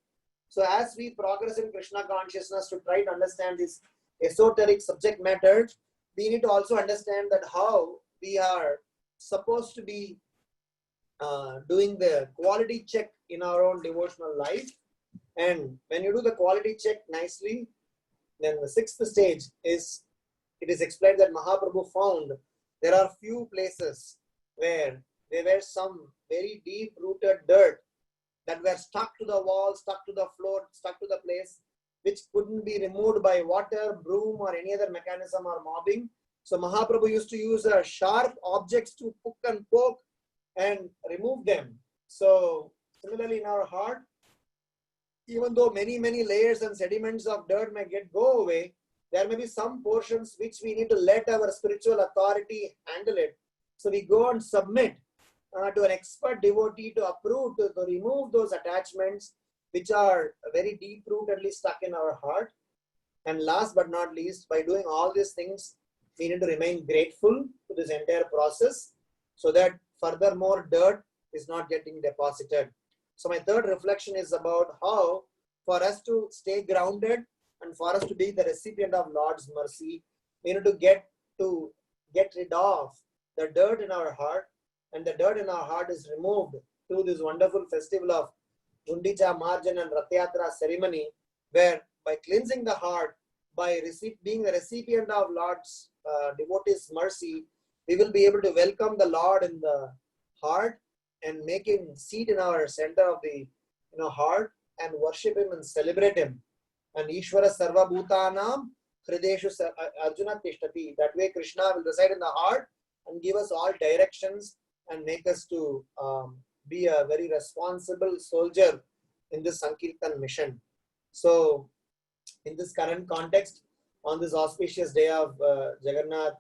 So as we progress in Krishna consciousness to try to understand this esoteric subject matter, we need to also understand that how we are supposed to be doing the quality check in our own devotional life. And when you do the quality check nicely, then the 6th stage is, it is explained that Mahaprabhu found there are few places where there were some very deep rooted dirt that were stuck to the wall, stuck to the floor, stuck to the place, which couldn't be removed by water, broom or any other mechanism or mobbing. So Mahaprabhu used to use sharp objects to hook and poke and remove them. So similarly in our heart, even though many layers and sediments of dirt may go away, there may be some portions which we need to let our spiritual authority handle it. So we go and submit to an expert devotee to approve, to remove those attachments which are very deep-rootedly stuck in our heart. And last but not least, by doing all these things, we need to remain grateful to this entire process so that furthermore dirt is not getting deposited. So my third reflection is about how for us to stay grounded and for us to be the recipient of Lord's mercy, we need to get rid of the dirt in our heart, and the dirt in our heart is removed through this wonderful festival of Gundicha Marjan and Rath-yatra ceremony, where by cleansing the heart, by being the recipient of Lord's devotees' mercy, we will be able to welcome the Lord in the heart and make him seat in our center of the heart and worship him and celebrate him. And Ishvara Sarva Bhutanam Hrideshu Arjuna Tishtati. That way Krishna will reside in the heart and give us all directions and make us to be a very responsible soldier in this Sankirtan mission. So in this current context, on this auspicious day of Jagannath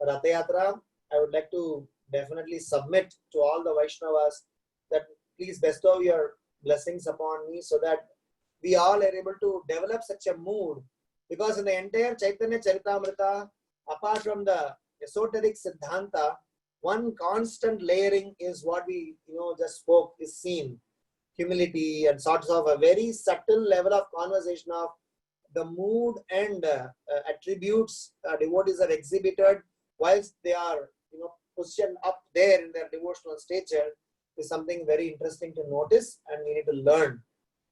Rath Yatra, I would like to definitely submit to all the Vaishnavas that please bestow your blessings upon me so that we all are able to develop such a mood. Because in the entire Caitanya Charitamrta, apart from the esoteric Siddhanta, one constant layering is what we just spoke is seen. Humility and sorts of a very subtle level of conversation of the mood and attributes devotees have exhibited whilst they are positioned up there in their devotional stature is something very interesting to notice, and we need to learn.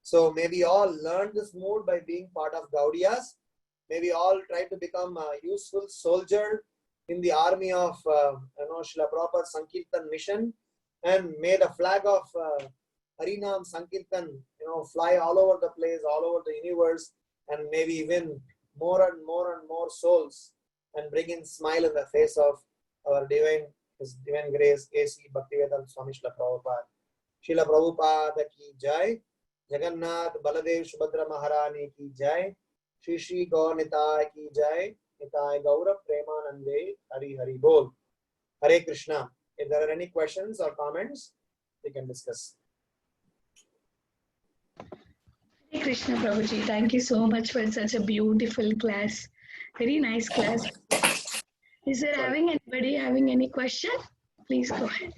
So may we all learn this mood by being part of Gaudiyas. May we all try to become a useful soldier in the army of Srila Prabhupada's Sankirtan mission, and may the flag of Harinam Sankirtan fly all over the place, all over the universe, and may we win more and more and more souls and bring in smile in the face of our His Divine Grace A.C. Bhaktivedanta Swami Srila Prabhupada. Srila Prabhupada ki jai. Jagannath Baladev Subhadra Maharani ki jai. Shri Shri Gaur Nitai ki jai. Nitai Gaura Premanande Hari Hari Bol. Hare Krishna. If there are any questions or comments, we can discuss. Hare Krishna Prabhuji, thank you so much for such a beautiful class. Very nice class. Is there anybody having any question? Please go ahead.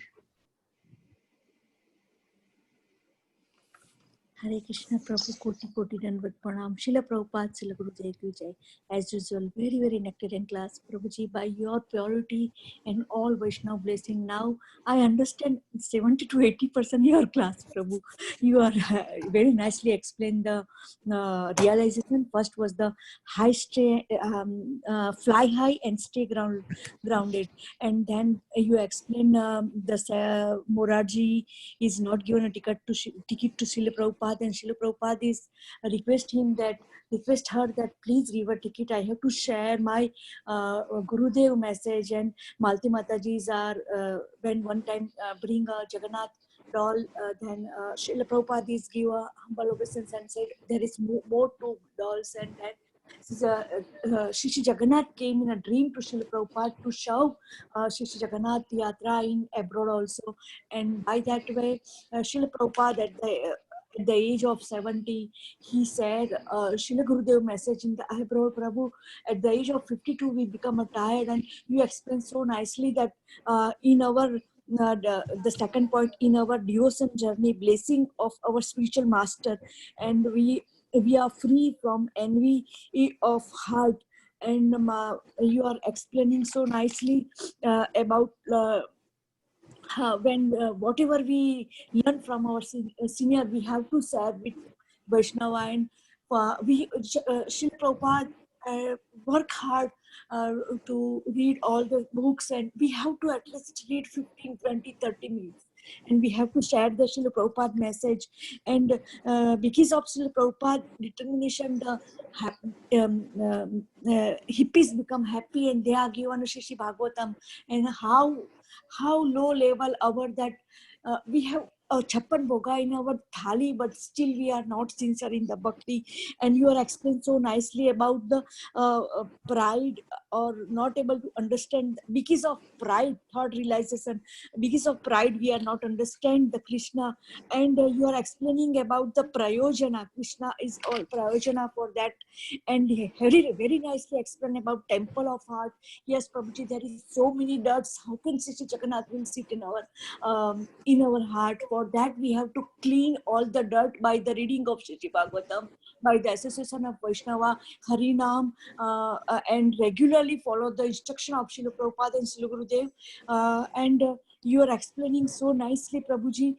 Hare Krishna Prabhu, Koti Koti Dandavat Pranam. Srila Prabhupada, Srila Gurudev Ki Jai. As usual, very, very nectar class. Prabhuji, by your purity and all Vaishnava blessing, now I understand 70 to 80% your class, Prabhu. You are very nicely explained the realization. First was the high stay, fly high and stay grounded. And then you explain the Morarji is not given a ticket to Srila Prabhupada, and Srila Prabhupada is request her that please give a ticket. I have to share my Gurudev message, and Malti Mataji's are when one time bring a Jagannath doll, then Srila Prabhupada is give a humble obeisance and said there is more to dolls, and then Shri Jagannath came in a dream to Srila Prabhupada to show Shri Jagannath Yatra in abroad also, and by that way Srila Prabhupada at the age of 70, he said, Srila Gurudev message in the abroad, Prabhu, at the age of 52, we become tired, and you explained so nicely that in our the second point, in our devotion journey, blessing of our spiritual master, and we are free from envy of heart, and you are explaining so nicely about when whatever we learn from our senior, we have to share with Vaishnava, and Srila Prabhupada work hard to read all the books, and we have to at least read 15, 20, 30 minutes. And we have to share the Srila Prabhupada message. And because of Srila Prabhupada determination, the hippies become happy, and they are given a Shri Bhagavatam. And how low level our that we have a chappan boga in our thali, but still we are not sincere in the bhakti. And you are explained so nicely about the pride, or not able to understand because of pride, third realization, because of pride we are not understand the Krishna. And you are explaining about the prayojana. Krishna is all prayojana for that, and very, very nicely explained about temple of heart. Yes, Prabhuji, there is so many dirts. How can Sri Jagannath will sit in our heart? For that we have to clean all the dirt by the reading of Shri Bhagavatam, by the association of Vaishnava, Harinam, and regularly follow the instruction of Srila Prabhupada and Srila Gurudev. And you are explaining so nicely, Prabhuji,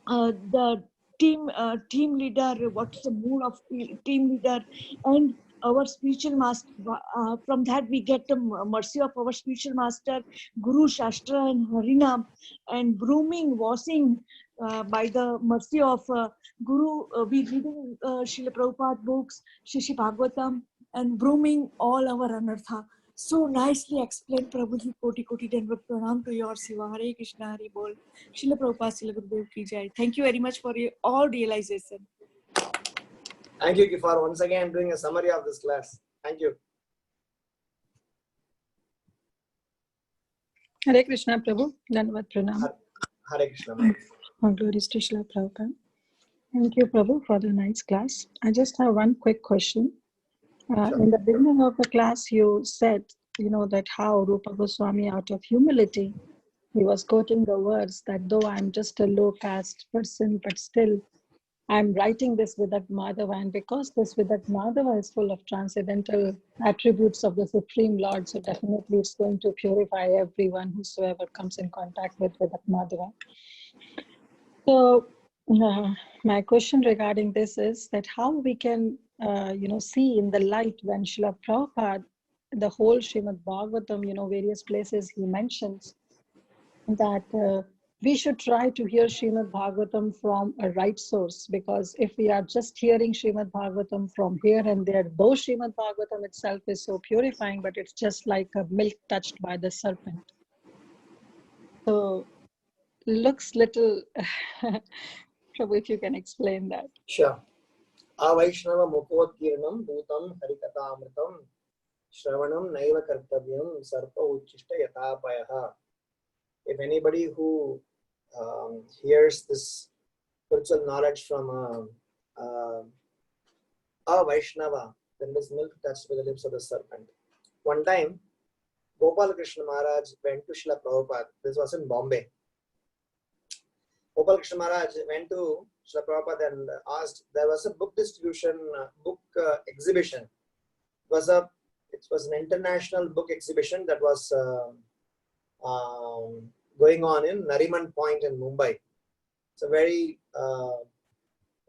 the team leader, what's the mood of team leader, and our spiritual master. From that we get the mercy of our spiritual master, Guru, Shastra, and Harinam, and grooming, washing by the mercy of Guru. We reading Srila Prabhupada books, Shri Bhagavatam, and grooming all our anartha. So nicely explained, Prabhuji. Koti Koti Dandavat Pranam to your Siva. Hare Krishna, Hare Bol. Srila Prabhupada, Srila Gurudev Ki Jai. Thank you very much for your all realization. Thank you for once again doing a summary of this class. Thank you. Hare Krishna, Prabhu. Dandavat Pranam. Hare Krishna. ma'am. All glories to Srila Prabhupada. Thank you, Prabhu, for the nice class. I just have one quick question. Sure. In the beginning of the class, you said, that how Rupa Goswami, out of humility, he was quoting the words that though I'm just a low caste person, but still I'm writing this Vidat Madhava, and because this Vidat Madhava is full of transcendental attributes of the Supreme Lord, so definitely it's going to purify everyone whosoever comes in contact with Vidat Madhava. So my question regarding this is that how we can, see in the light when Srila Prabhupada, the whole Srimad Bhagavatam, various places he mentions that we should try to hear Srimad Bhagavatam from a right source, because if we are just hearing Srimad Bhagavatam from here and there, though Srimad Bhagavatam itself is so purifying, but it's just like a milk touched by the serpent. So looks little, Prabhu, if you can explain that. Sure. Avaishnava Mukhodkirnam Bhutam Harikatamritam Shravanam Naiva Kartavyam Sarpa Uchishta Yathapayaha. If anybody who hears this spiritual knowledge from a Vaishnava, then this milk touched with the lips of the serpent. One time, Gopal Krishna Maharaj went to Srila Prabhupada. This was in Bombay. Gopal Krishna Maharaj went to Srila Prabhupada and asked, there was a book distribution, exhibition. It was an international book exhibition that was going on in Nariman Point in Mumbai. It's a very,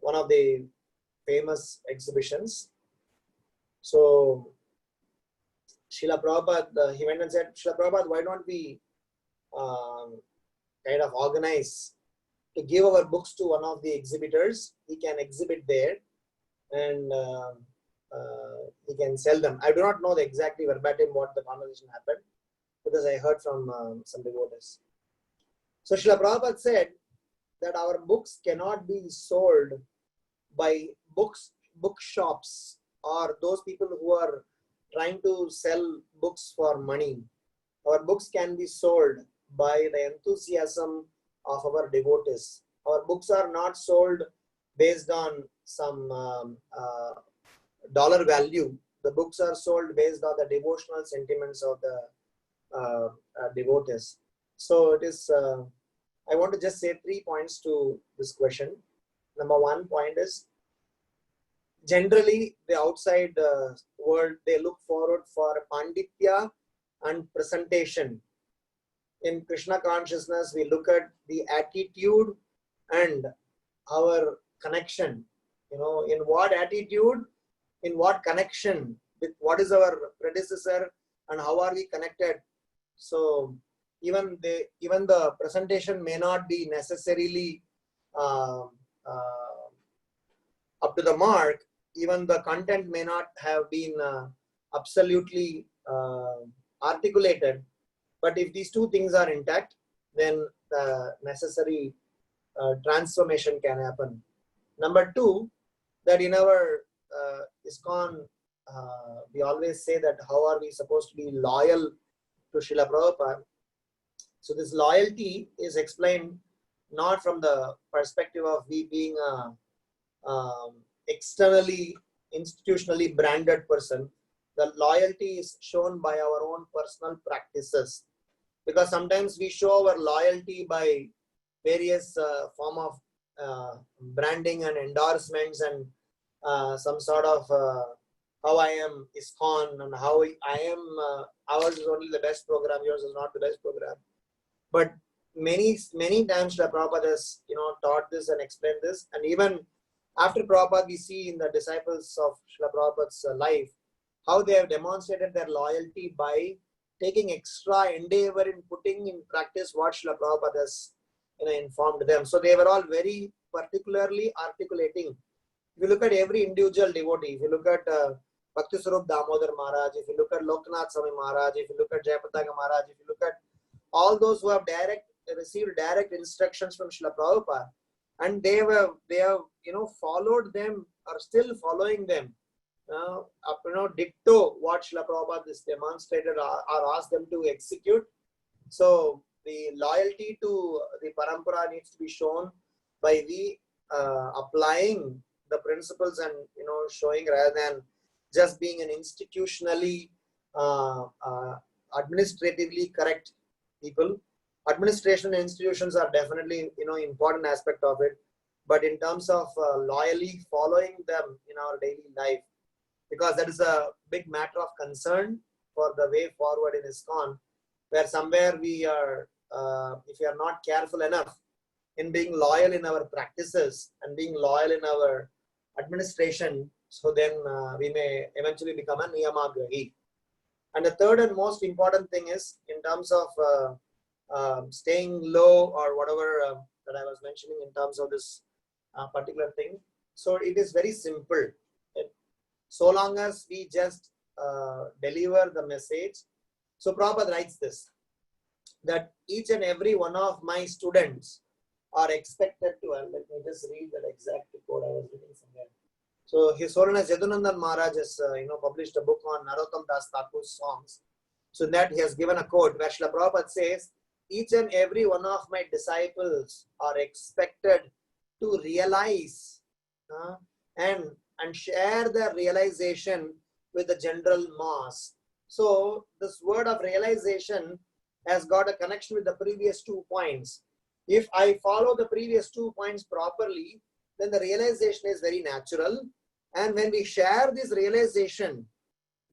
one of the famous exhibitions. So, Srila Prabhupada, he went and said, Srila Prabhupada, why don't we kind of organize to give our books to one of the exhibitors? He can exhibit there and he can sell them. I do not know the exactly verbatim what the conversation happened, because I heard from some devotees. So Srila Prabhupada said that our books cannot be sold by bookshops or those people who are trying to sell books for money. Our books can be sold by the enthusiasm of our devotees. Our books are not sold based on some dollar value. The books are sold based on the devotional sentiments of the devotees. So it is, I want to just say 3 points to this question. Number 1 point is, generally the outside world, they look forward for panditya and presentation. In Krishna consciousness, we look at the attitude and our connection. In what attitude, in what connection, with what is our predecessor and how are we connected. So even the presentation may not be necessarily up to the mark. Even the content may not have been absolutely articulated. But if these 2 things are intact, then the necessary transformation can happen. Number 2, that in our ISKCON, we always say that how are we supposed to be loyal to Srila Prabhupada. So this loyalty is explained not from the perspective of we being a externally, institutionally branded person. The loyalty is shown by our own personal practices. Because sometimes we show our loyalty by various form of branding and endorsements and some sort of how I am ISKCON and how I am, ours is only the best program, yours is not the best program. But many times Srila Prabhupada has taught this and explained this, and even after Prabhupada we see in the disciples of Srila Prabhupada's life how they have demonstrated their loyalty by taking extra endeavor in putting in practice what Srila Prabhupada has informed them. So they were all very particularly articulating. If you look at every individual devotee, if you look at Bhakti Swarup Damodar Maharaj, if you look at Loknath Swami Maharaj, if you look at Jayapataka Maharaj, if you look at all those who have received direct instructions from Srila Prabhupada, and they have followed them, or still following them, ditto what Srila Prabhupada is demonstrated or asked them to execute. So the loyalty to the parampara needs to be shown by the applying the principles and showing, rather than just being an institutionally administratively correct people. Administration institutions are definitely important aspect of it, but in terms of loyally following them in our daily life, because that is a big matter of concern for the way forward in ISKCON, where somewhere we are, if we are not careful enough in being loyal in our practices and being loyal in our administration, so then we may eventually become a niyamagrahi. And the third and most important thing is in terms of staying low or whatever that I was mentioning in terms of this particular thing. So it is very simple. So long as we just deliver the message. So Prabhupada writes this, that each and every one of my students are expected to, and let me just read that exact quote I was reading somewhere. So His Holiness Yadunandan Maharaj has published a book on Narottam Das Thakur's songs. So in that he has given a quote where Srila Prabhupada says, each and every one of my disciples are expected to realize and share their realization with the general mass. So this word of realization has got a connection with the previous 2 points. If I follow the previous 2 points properly, then the realization is very natural. And when we share this realization,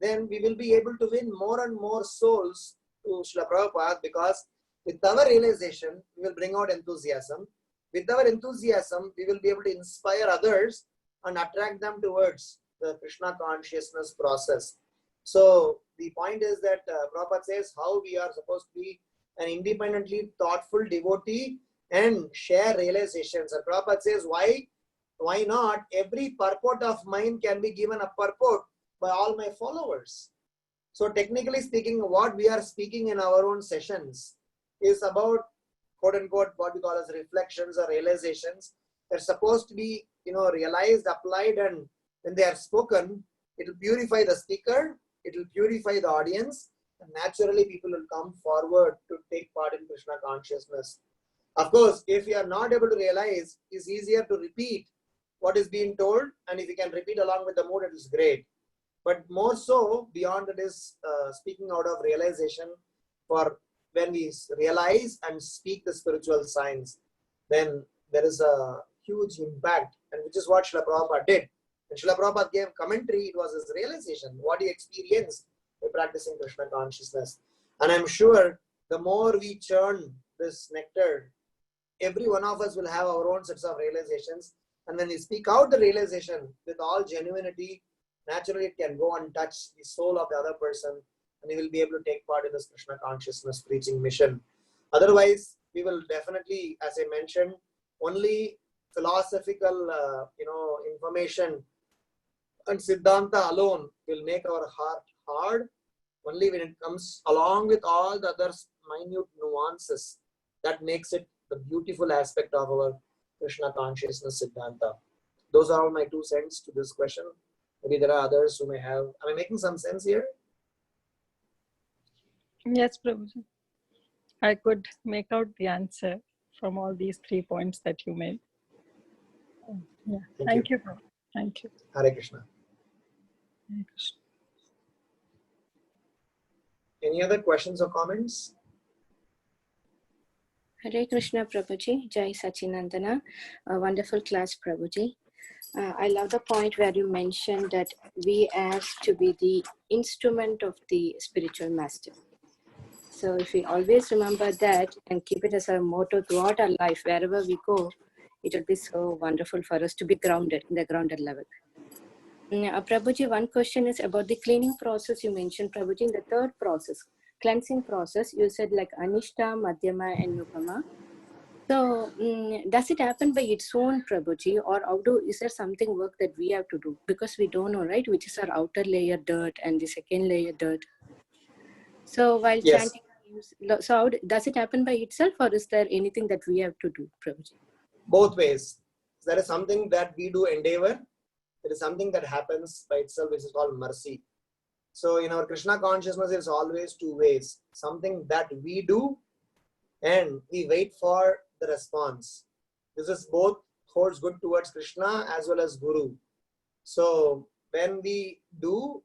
then we will be able to win more and more souls to Srila Prabhupada, because with our realization, we will bring out enthusiasm. With our enthusiasm, we will be able to inspire others and attract them towards the Krishna consciousness process. So the point is that Prabhupada says how we are supposed to be an independently thoughtful devotee and share realizations. And Prabhupada says, why not? Every purport of mine can be given a purport by all my followers. So technically speaking, what we are speaking in our own sessions is about, quote unquote, what we call as reflections or realizations. They're supposed to be, realized, applied, and when they are spoken, it will purify the speaker, it will purify the audience, and naturally people will come forward to take part in Krishna consciousness. Of course, if you are not able to realize, it's easier to repeat what is being told, and if you can repeat along with the mood, it is great. But more so, beyond it is speaking out of realization, for when we realize and speak the spiritual science, then there is a huge impact, and which is what Srila Prabhupada did. When Srila Prabhupada gave commentary, it was his realization, what he experienced by practicing Krishna consciousness. And I'm sure the more we churn this nectar, every one of us will have our own sets of realizations. And when we speak out the realization with all genuinity, naturally it can go and touch the soul of the other person, and he will be able to take part in this Krishna consciousness preaching mission. Otherwise, we will definitely, as I mentioned, only philosophical, information and Siddhanta alone will make our heart hard. Only when it comes along with all the other minute nuances, that makes it the beautiful aspect of our Krishna consciousness Siddhanta. Those are all my 2 cents to this question. Maybe there are others who may have. Am I making some sense here? Yes, Prabhuji. I could make out the answer from all these 3 points that you made. Yeah. Thank you, Prabhuji. Thank you. Hare Krishna. Hare Krishna. Any other questions or comments? Hare Krishna, Prabhuji. Jai Sachinandana. A wonderful class, Prabhuji. I love the point where you mentioned that we ask to be the instrument of the spiritual master. So if we always remember that and keep it as our motto throughout our life, wherever we go, it will be so wonderful for us to be grounded in the grounded level. Prabhuji, one question is about the cleaning process you mentioned, Prabhuji, in the third process, cleansing process. You said like Anishta, Madhyama, and Nupama. So does it happen by its own, Prabhuji, or is there something work that we have to do? Because we don't know, right, which is our outer layer dirt and the second layer dirt. So while chanting, so how, does it happen by itself, or is there anything that we have to do, Prabhuji? Both ways. There is something that we do endeavor. There is something that happens by itself, which is called mercy. So in our Krishna consciousness, it's always 2 ways. Something that we do and we wait for the response. This is both holds good towards Krishna as well as Guru. So when we do,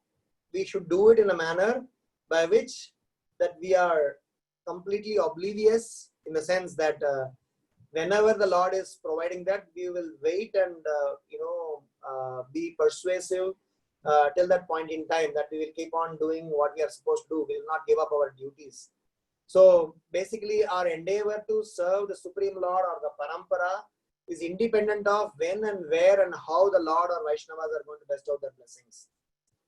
we should do it in a manner by which that we are completely oblivious, in the sense that whenever the Lord is providing that, we will wait and be persuasive till that point in time, that we will keep on doing what we are supposed to do. We will not give up our duties. So basically our endeavor to serve the Supreme Lord or the Parampara is independent of when and where and how the Lord or Vaishnavas are going to bestow their blessings.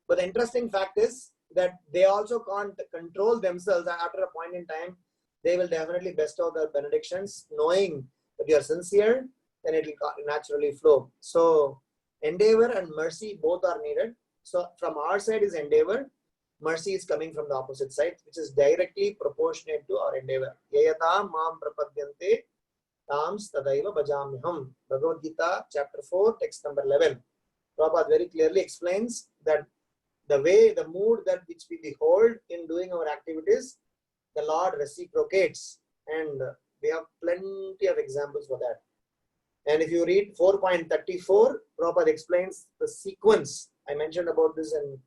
But the interesting fact is that they also can't control themselves. After a point in time, they will definitely bestow their benedictions, knowing that you are sincere, then it will naturally flow. So endeavor and mercy both are needed. So from our side is endeavor, mercy is coming from the opposite side, which is directly proportionate to our endeavor. Yayatam mam prapadyante tams tadaiva bhajamyaham. Bhagavad Gita chapter 4 text number 11. Prabhupada very clearly explains that the way, the mood that which we behold in doing our activities, the Lord reciprocates, and we have plenty of examples for that. And if you read 4.34, Prabhupada explains the sequence. I mentioned about this in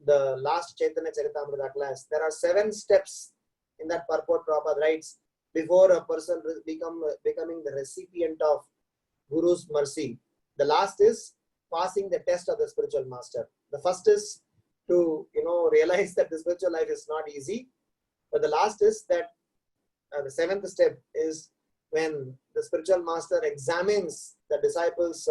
the last Caitanya Caritamrta class. There are 7 steps in that purport. Prabhupada writes before a person becoming the recipient of Guru's mercy. The last is passing the test of the spiritual master. The first is to realize that the spiritual life is not easy, but the last is that the 7th step is when the spiritual master examines the disciples'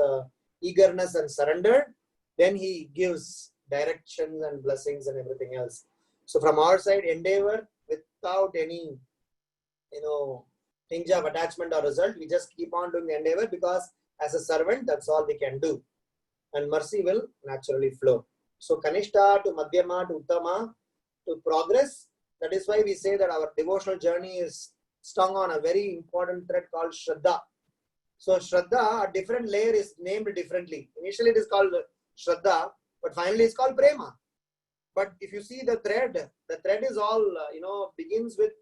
eagerness and surrender, then he gives directions and blessings and everything else. So from our side, endeavor without any tinge of attachment or result. We just keep on doing the endeavor, because as a servant, that's all we can do, and mercy will naturally flow. So Kanishta to Madhyama to Uttama to progress. That is why we say that our devotional journey is strung on a very important thread called Shraddha. So Shraddha, a different layer, is named differently. Initially it is called Shraddha, but finally it's called Prema. But if you see the thread is all, begins with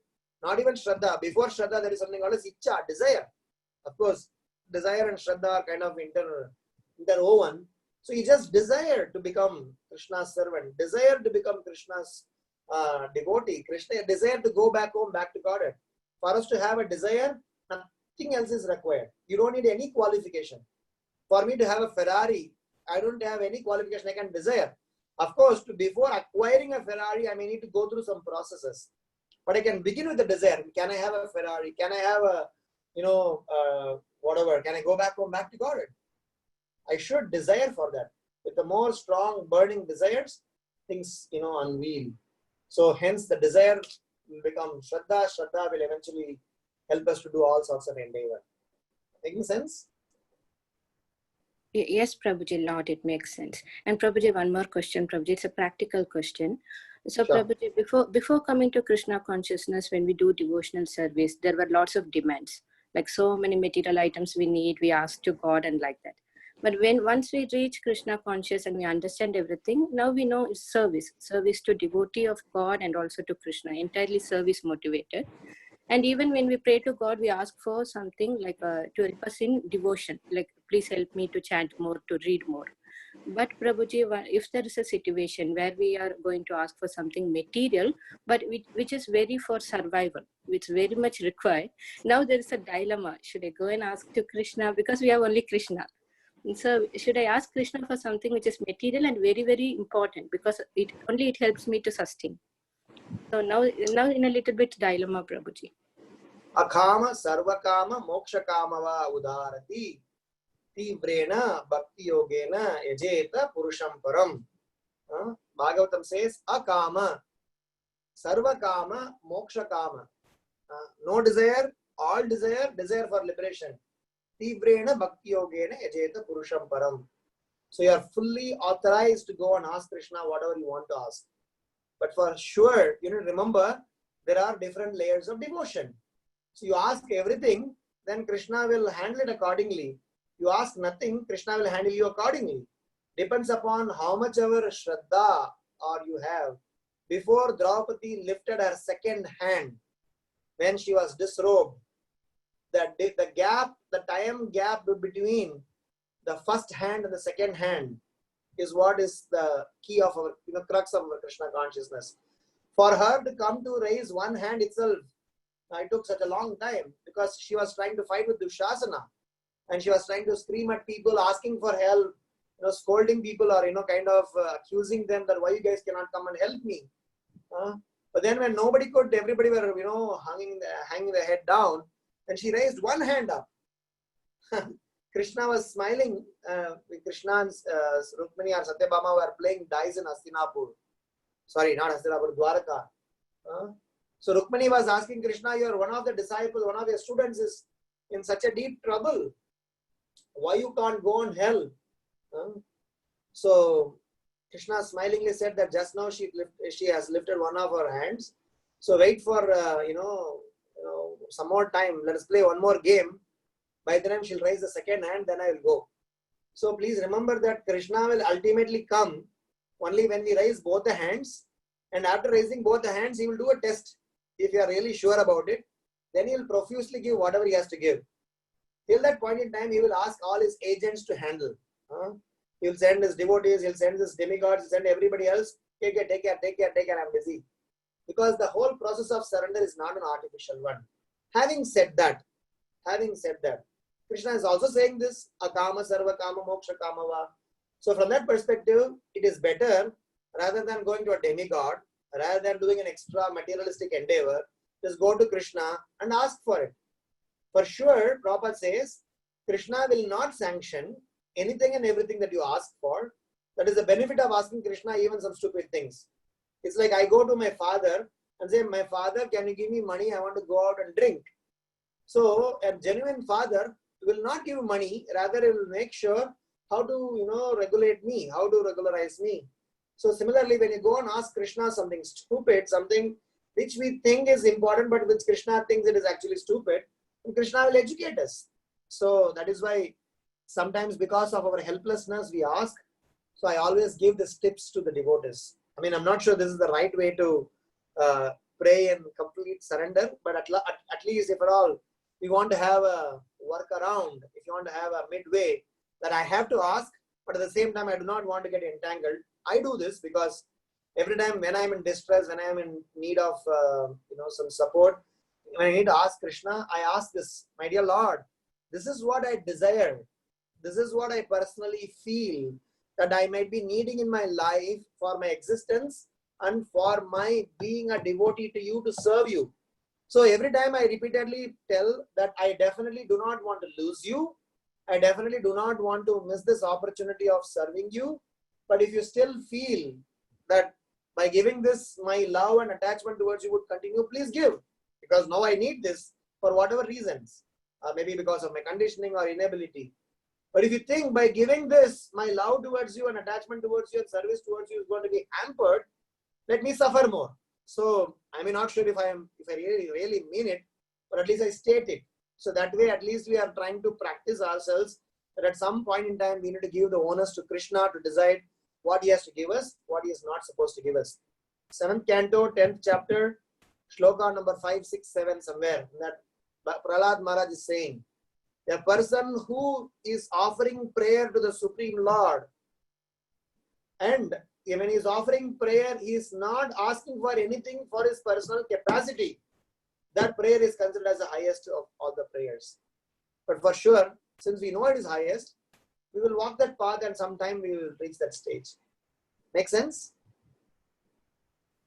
not even Shraddha. Before Shraddha, there is something called as Ichcha, desire. Of course, desire and Shraddha are kind of interwoven. So he just desired to become Krishna's servant, desired to become Krishna's devotee, Krishna desired to go back home, back to Godhead. For us to have a desire, nothing else is required. You don't need any qualification. For me to have a Ferrari, I don't have any qualification. I can desire. Of course, before acquiring a Ferrari, I may need to go through some processes. But I can begin with the desire. Can I have a Ferrari? Can I have a, whatever? Can I go back home, back to Godhead? I should desire for that. With the more strong burning desires, things, unveil. So hence the desire will become Shraddha. Shraddha will eventually help us to do all sorts of endeavor. Making sense? Yes, Prabhuji, Lord, it makes sense. And Prabhuji, one more question, Prabhuji. It's a practical question. So Sure. Prabhuji, before coming to Krishna consciousness, when we do devotional service, there were lots of demands. Like so many material items we need, we ask to God and like that. But once we reach Krishna conscious and we understand everything, now we know it's service to devotee of God and also to Krishna, entirely service motivated. And even when we pray to God, we ask for something like to help us in devotion, like please help me to chant more, to read more. But Prabhuji, if there is a situation where we are going to ask for something material, but which is very for survival, which very much required, now there is a dilemma. Should I go and ask to Krishna? Because we have only Krishna. So should I ask Krishna for something which is material and very, very important, because it helps me to sustain. So now in a little bit dilemma, Prabhuji. Akama sarvakama mokshakama va udharati tivrena bhakti yogena yajeta purusham param. Bhagavatam says akama sarvakama mokshakama. No desire, all desire for liberation. Tivrena bhakti yogena yajeta purusham param. So you are fully authorized to go and ask Krishna whatever you want to ask. But for sure, remember, there are different layers of devotion. So you ask everything, then Krishna will handle it accordingly. You ask nothing, Krishna will handle you accordingly. Depends upon how much ever Shraddha or you have. Before Draupadi lifted her second hand, when she was disrobed, the time gap between the first hand and the second hand is what is the key of our, crux of our Krishna consciousness. For her to come to raise one hand itself, it took such a long time because she was trying to fight with Dushasana, and she was trying to scream at people, asking for help, scolding people, or kind of accusing them that why you guys cannot come and help me. But then when nobody could, everybody were hanging their head down, and she raised one hand up. Krishna was smiling. Krishna and Rukmini or Satyabhama were playing dice in Hastinapur. Sorry, not Hastinapur, Dwaraka. So Rukmini was asking Krishna, you are one of the disciples, one of your students is in such a deep trouble. Why you can't go and help? So Krishna smilingly said that just now she has lifted one of her hands. So wait for some more time. Let us play one more game. By the time she'll raise the second hand, then I will go. So please remember that Krishna will ultimately come only when we raise both the hands. And after raising both the hands, he will do a test. If you are really sure about it, then he will profusely give whatever he has to give. Till that point in time, he will ask all his agents to handle. He will send his devotees, he will send his demigods, he will send everybody else. Take care, I'm busy. Because the whole process of surrender is not an artificial one. Having said that, Krishna is also saying this, akama sarva kama moksha kamava. So from that perspective, it is better, rather than going to a demigod, rather than doing an extra materialistic endeavor, just go to Krishna and ask for it. For sure, Prabhupada says, Krishna will not sanction anything and everything that you ask for. That is the benefit of asking Krishna even some stupid things. It's like I go to my father and say, my father, can you give me money? I want to go out and drink. So a genuine father will not give money, rather he will make sure how to regulate me, how to regularize me. So similarly, when you go and ask Krishna something stupid, something which we think is important, but which Krishna thinks it is actually stupid, and Krishna will educate us. So that is why sometimes because of our helplessness, we ask. So I always give these tips to the devotees. I mean, I'm not sure this is the right way to pray in complete surrender, but at least if at all, we want to have a workaround, if you want to have a midway, that I have to ask, but at the same time, I do not want to get entangled. I do this because every time when I'm in distress, when I'm in need of some support, when I need to ask Krishna, I ask this, my dear Lord, this is what I desire. This is what I personally feel that I might be needing in my life for my existence and for my being a devotee to you, to serve you. So every time I repeatedly tell that I definitely do not want to lose you. I definitely do not want to miss this opportunity of serving you. But if you still feel that by giving this, my love and attachment towards you would continue, please give. Because now I need this for whatever reasons. Maybe because of my conditioning or inability. But if you think by giving this, my love towards you and attachment towards you and service towards you is going to be hampered, let me suffer more. So I may not sure if I really mean it, but at least I state it. So that way, at least we are trying to practice ourselves that at some point in time, we need to give the onus to Krishna to decide what he has to give us, what he is not supposed to give us. 7th canto, 10th chapter, shloka number 5, 6, 7, somewhere, that Prahlad Maharaj is saying, a person who is offering prayer to the Supreme Lord, and when he is offering prayer, he is not asking for anything for his personal capacity. That prayer is considered as the highest of all the prayers. But for sure, since we know it is highest, we will walk that path and sometime we will reach that stage. Make sense?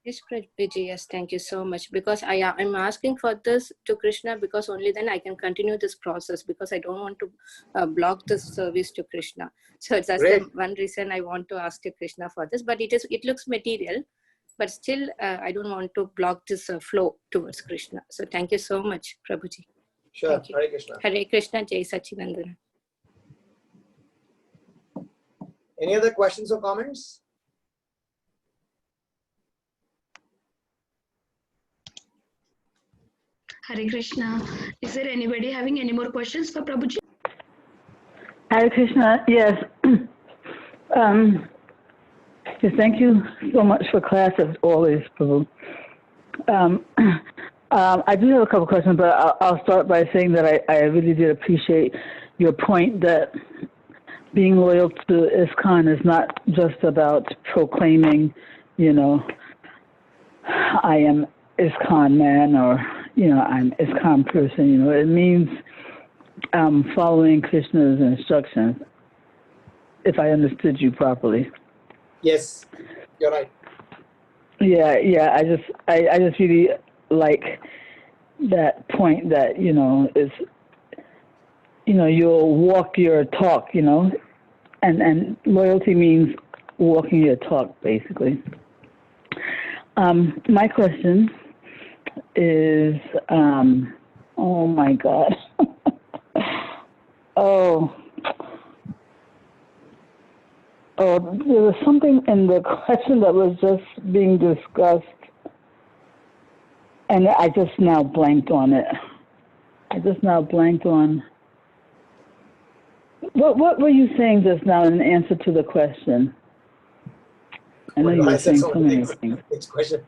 Yes, Prabhuji, yes, thank you so much. Because I'm asking for this to Krishna because only then I can continue this process, because I don't want to block this service to Krishna. So that's the one reason I want to ask to Krishna for this. But it looks material, but still I don't want to block this flow towards Krishna. So thank you so much, Prabhuji. Sure. Hare Krishna. Hare Krishna, Jai Sachinandana. Any other questions or comments? Hare Krishna. Is there anybody having any more questions for Prabhuji? Hare Krishna, yes. Thank you so much for class as always, Prabhu. I do have a couple questions, but I'll start by saying that I really did appreciate your point that being loyal to ISKCON is not just about proclaiming, you know, I am ISKCON man, or, you know, I'm ISKCON person. You know, it means following Krishna's instructions, if I understood you properly. Yes, you're right. Yeah. I just really like that point that, you know, is, you know, you'll walk your talk, you know, and loyalty means walking your talk, basically. My question is, oh my God. Oh, there was something in the question that was just being discussed, and I just now blanked on it. What were you saying just now in answer to the question? I know you were saying so many things. Which question?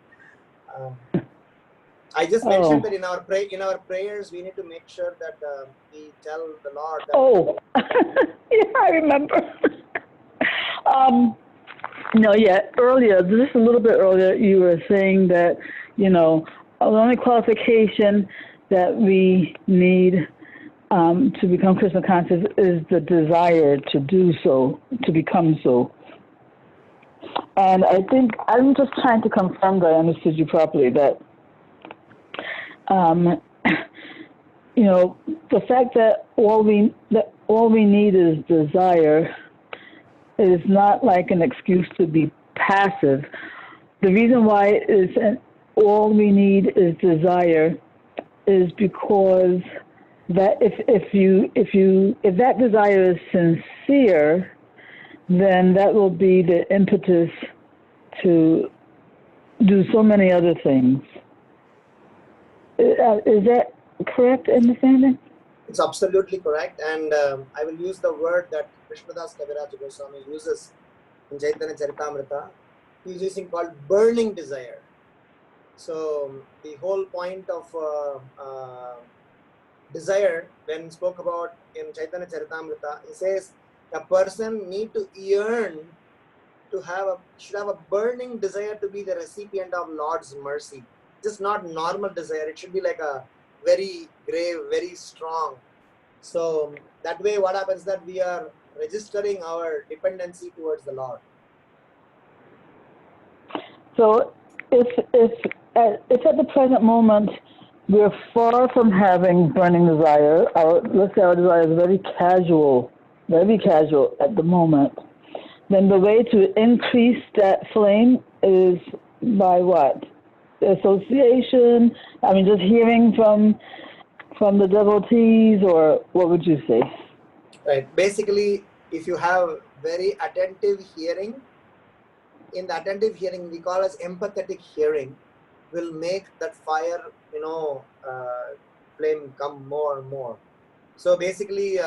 I just mentioned that in our prayers we need to make sure that we tell the Lord that. Yeah, I remember. No, yeah, earlier, just a little bit earlier, you were saying that, you know, the only qualification that we need to become Krishna conscious is the desire to do so, to become so. And I think I'm just trying to confirm that I understood you properly, that, you know, the fact that all we need is desire is not like an excuse to be passive. The reason why all we need is desire is because that if that desire is sincere, then that will be the impetus to do so many other things. Is that correct understanding? It's absolutely correct, and I will use the word that Krishnadas Kaviraj Goswami uses in Chaitanya Charitamrta. He's using called burning desire. So the whole point of desire, when spoke about in Chaitanya Charitamrita, he says a person need to yearn to should have a burning desire to be the recipient of Lord's mercy. Just not normal desire. It should be like a very grave, very strong. So that way, what happens that we are registering our dependency towards the Lord. So if at the present moment we're far from having burning desire, let's say our desire is very casual at the moment, then the way to increase that flame is by what? Association? I mean, just hearing from the devotees, or what would you say? Right. Basically, if you have very attentive hearing, in the attentive hearing we call as empathetic hearing, will make that fire, you know, flame come more and more. So basically,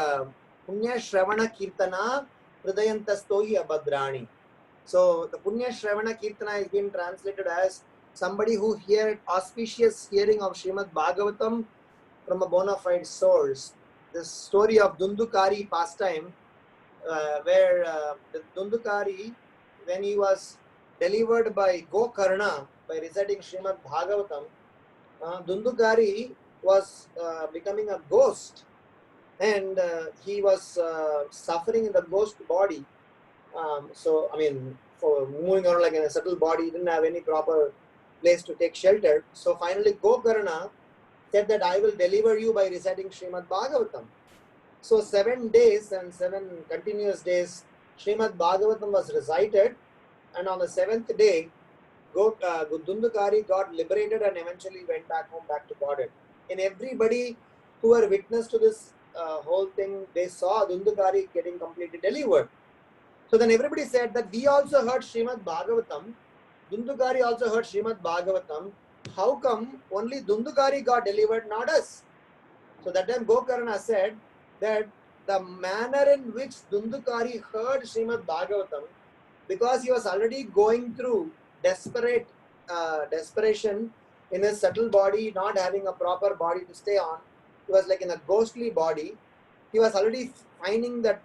Punya Shravana Kirtana Hridayantastohi Abhadrani. So the Punya Shravana Kirtana is being translated as somebody who heard auspicious hearing of Srimad Bhagavatam from a bona fide source. The story of Dundukari pastime, where the Dundukari, when he was delivered by Gokarna by reciting Srimad Bhagavatam, Dundukari was becoming a ghost, and he was suffering in the ghost body. So, I mean, for moving around like in a subtle body, he didn't have any proper place to take shelter. So finally, Gokarna said that I will deliver you by reciting Srimad Bhagavatam. So 7 days and 7 continuous days, Srimad Bhagavatam was recited, and on the 7th day, Dundukari got liberated and eventually went back home, back to Godhead. And everybody who were witness to this whole thing, they saw Dundukari getting completely delivered. So then everybody said that we also heard Srimad Bhagavatam, Dundukari also heard Srimad Bhagavatam. How come only Dundukari got delivered, not us? So that time Gokarna said that the manner in which Dundukari heard Srimad Bhagavatam, because he was already going through desperation, in his subtle body, not having a proper body to stay on. He was like in a ghostly body. He was already finding that,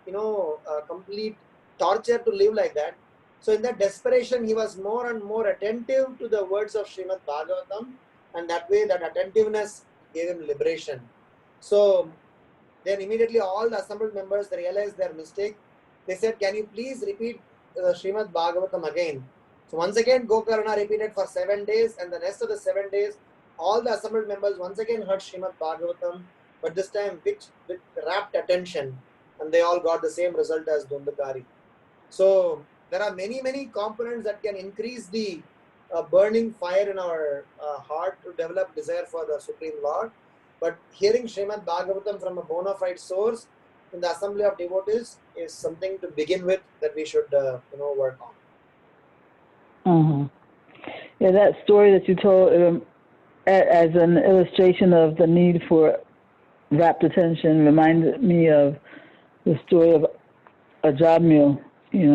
complete torture to live like that. So in that desperation, he was more and more attentive to the words of Srimad Bhagavatam, and that way, that attentiveness gave him liberation. So then immediately all the assembled members, they realized their mistake. They said, can you please repeat Srimad Bhagavatam again? So once again, Gokarna repeated for 7 days, and the rest of the 7 days, all the assembled members once again heard Srimad Bhagavatam, but this time with rapt attention, and they all got the same result as Dundakari. So there are many, many components that can increase the burning fire in our heart to develop desire for the Supreme Lord. But hearing Srimad Bhagavatam from a bona fide source in the assembly of devotees is something to begin with that we should work on. Yeah, that story that you told as an illustration of the need for rapt attention reminded me of the story of Ajamil. He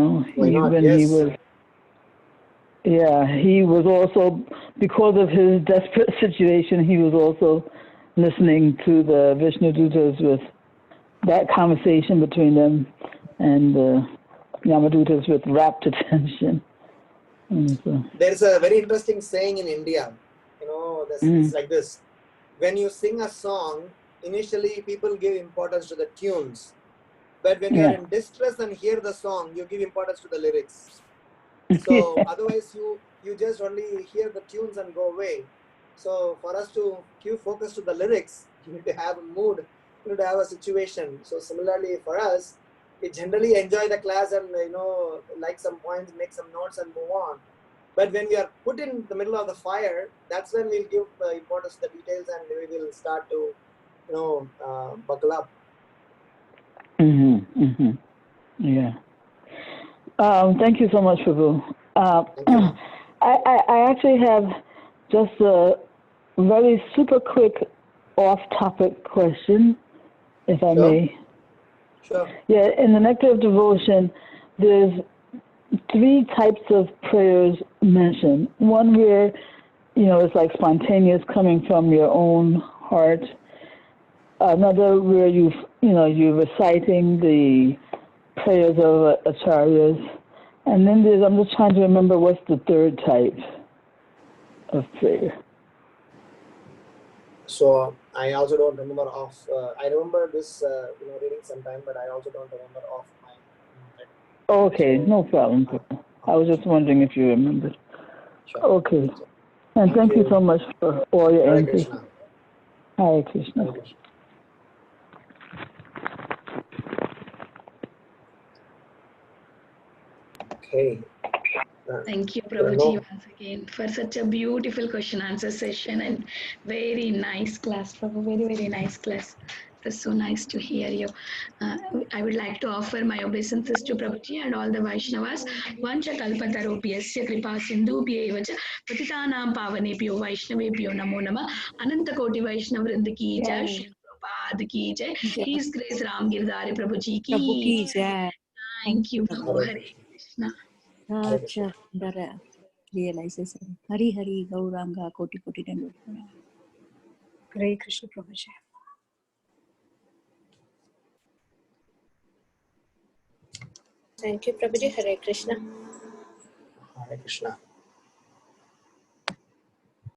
was also, because of his desperate situation, he was also listening to the Vishnu Dutas with that conversation between them, and the Yamadutas with rapt attention. There's a very interesting saying in India, it's like this. When you sing a song, initially people give importance to the tunes. But when you're in distress and hear the song, you give importance to the lyrics. So otherwise you just only hear the tunes and go away. So for us to give focus to the lyrics, you need to have a mood, you need to have a situation. So similarly for us, we generally enjoy the class and like some points, make some notes and move on. But when we are put in the middle of the fire, that's when we'll give importance to the details, and we will start to buckle up. Yeah. Thank you so much, Prabhu. I actually have just a very super quick off-topic question, if I may. Sure. Yeah, in the Nectar of Devotion, there's 3 types of prayers mentioned. One where, it's like spontaneous, coming from your own heart. Another where you're reciting the prayers of acharyas. And then I'm just trying to remember what's the 3rd type of prayer. So I also don't remember off. I remember this, reading sometime, but I also don't remember off my head. Okay, no problem. I was just wondering if you remembered. Sure. Okay. And thank you so much for all your answers. Hare Krishna. Hare Krishna. Okay. Thank you, Prabhuji, once again for such a beautiful question answer session and very nice class, Prabhu. Very, very nice class. It was so nice to hear you. I would like to offer my obeisances to Prabhuji and all the Vaishnavas. Vancha kalpatarobhyasya kripa sindhubhyevacha patitanam pavanebhyo Vaishnavebhyo namo nama Ananta Koti Vaishnav Vrinda ki jai. Shri Prabhupada ki jai. His Grace Ram Giridhari Prabhuji ki jai. Thank you, Prabhu. Hare Krishna. Such a wonder realization. Hari Hari Gauranga Koti Koti Dandavat Pranam. Hare Krishna Prabhuji. Thank you, Prabhuji. Hare Krishna. Hare Krishna.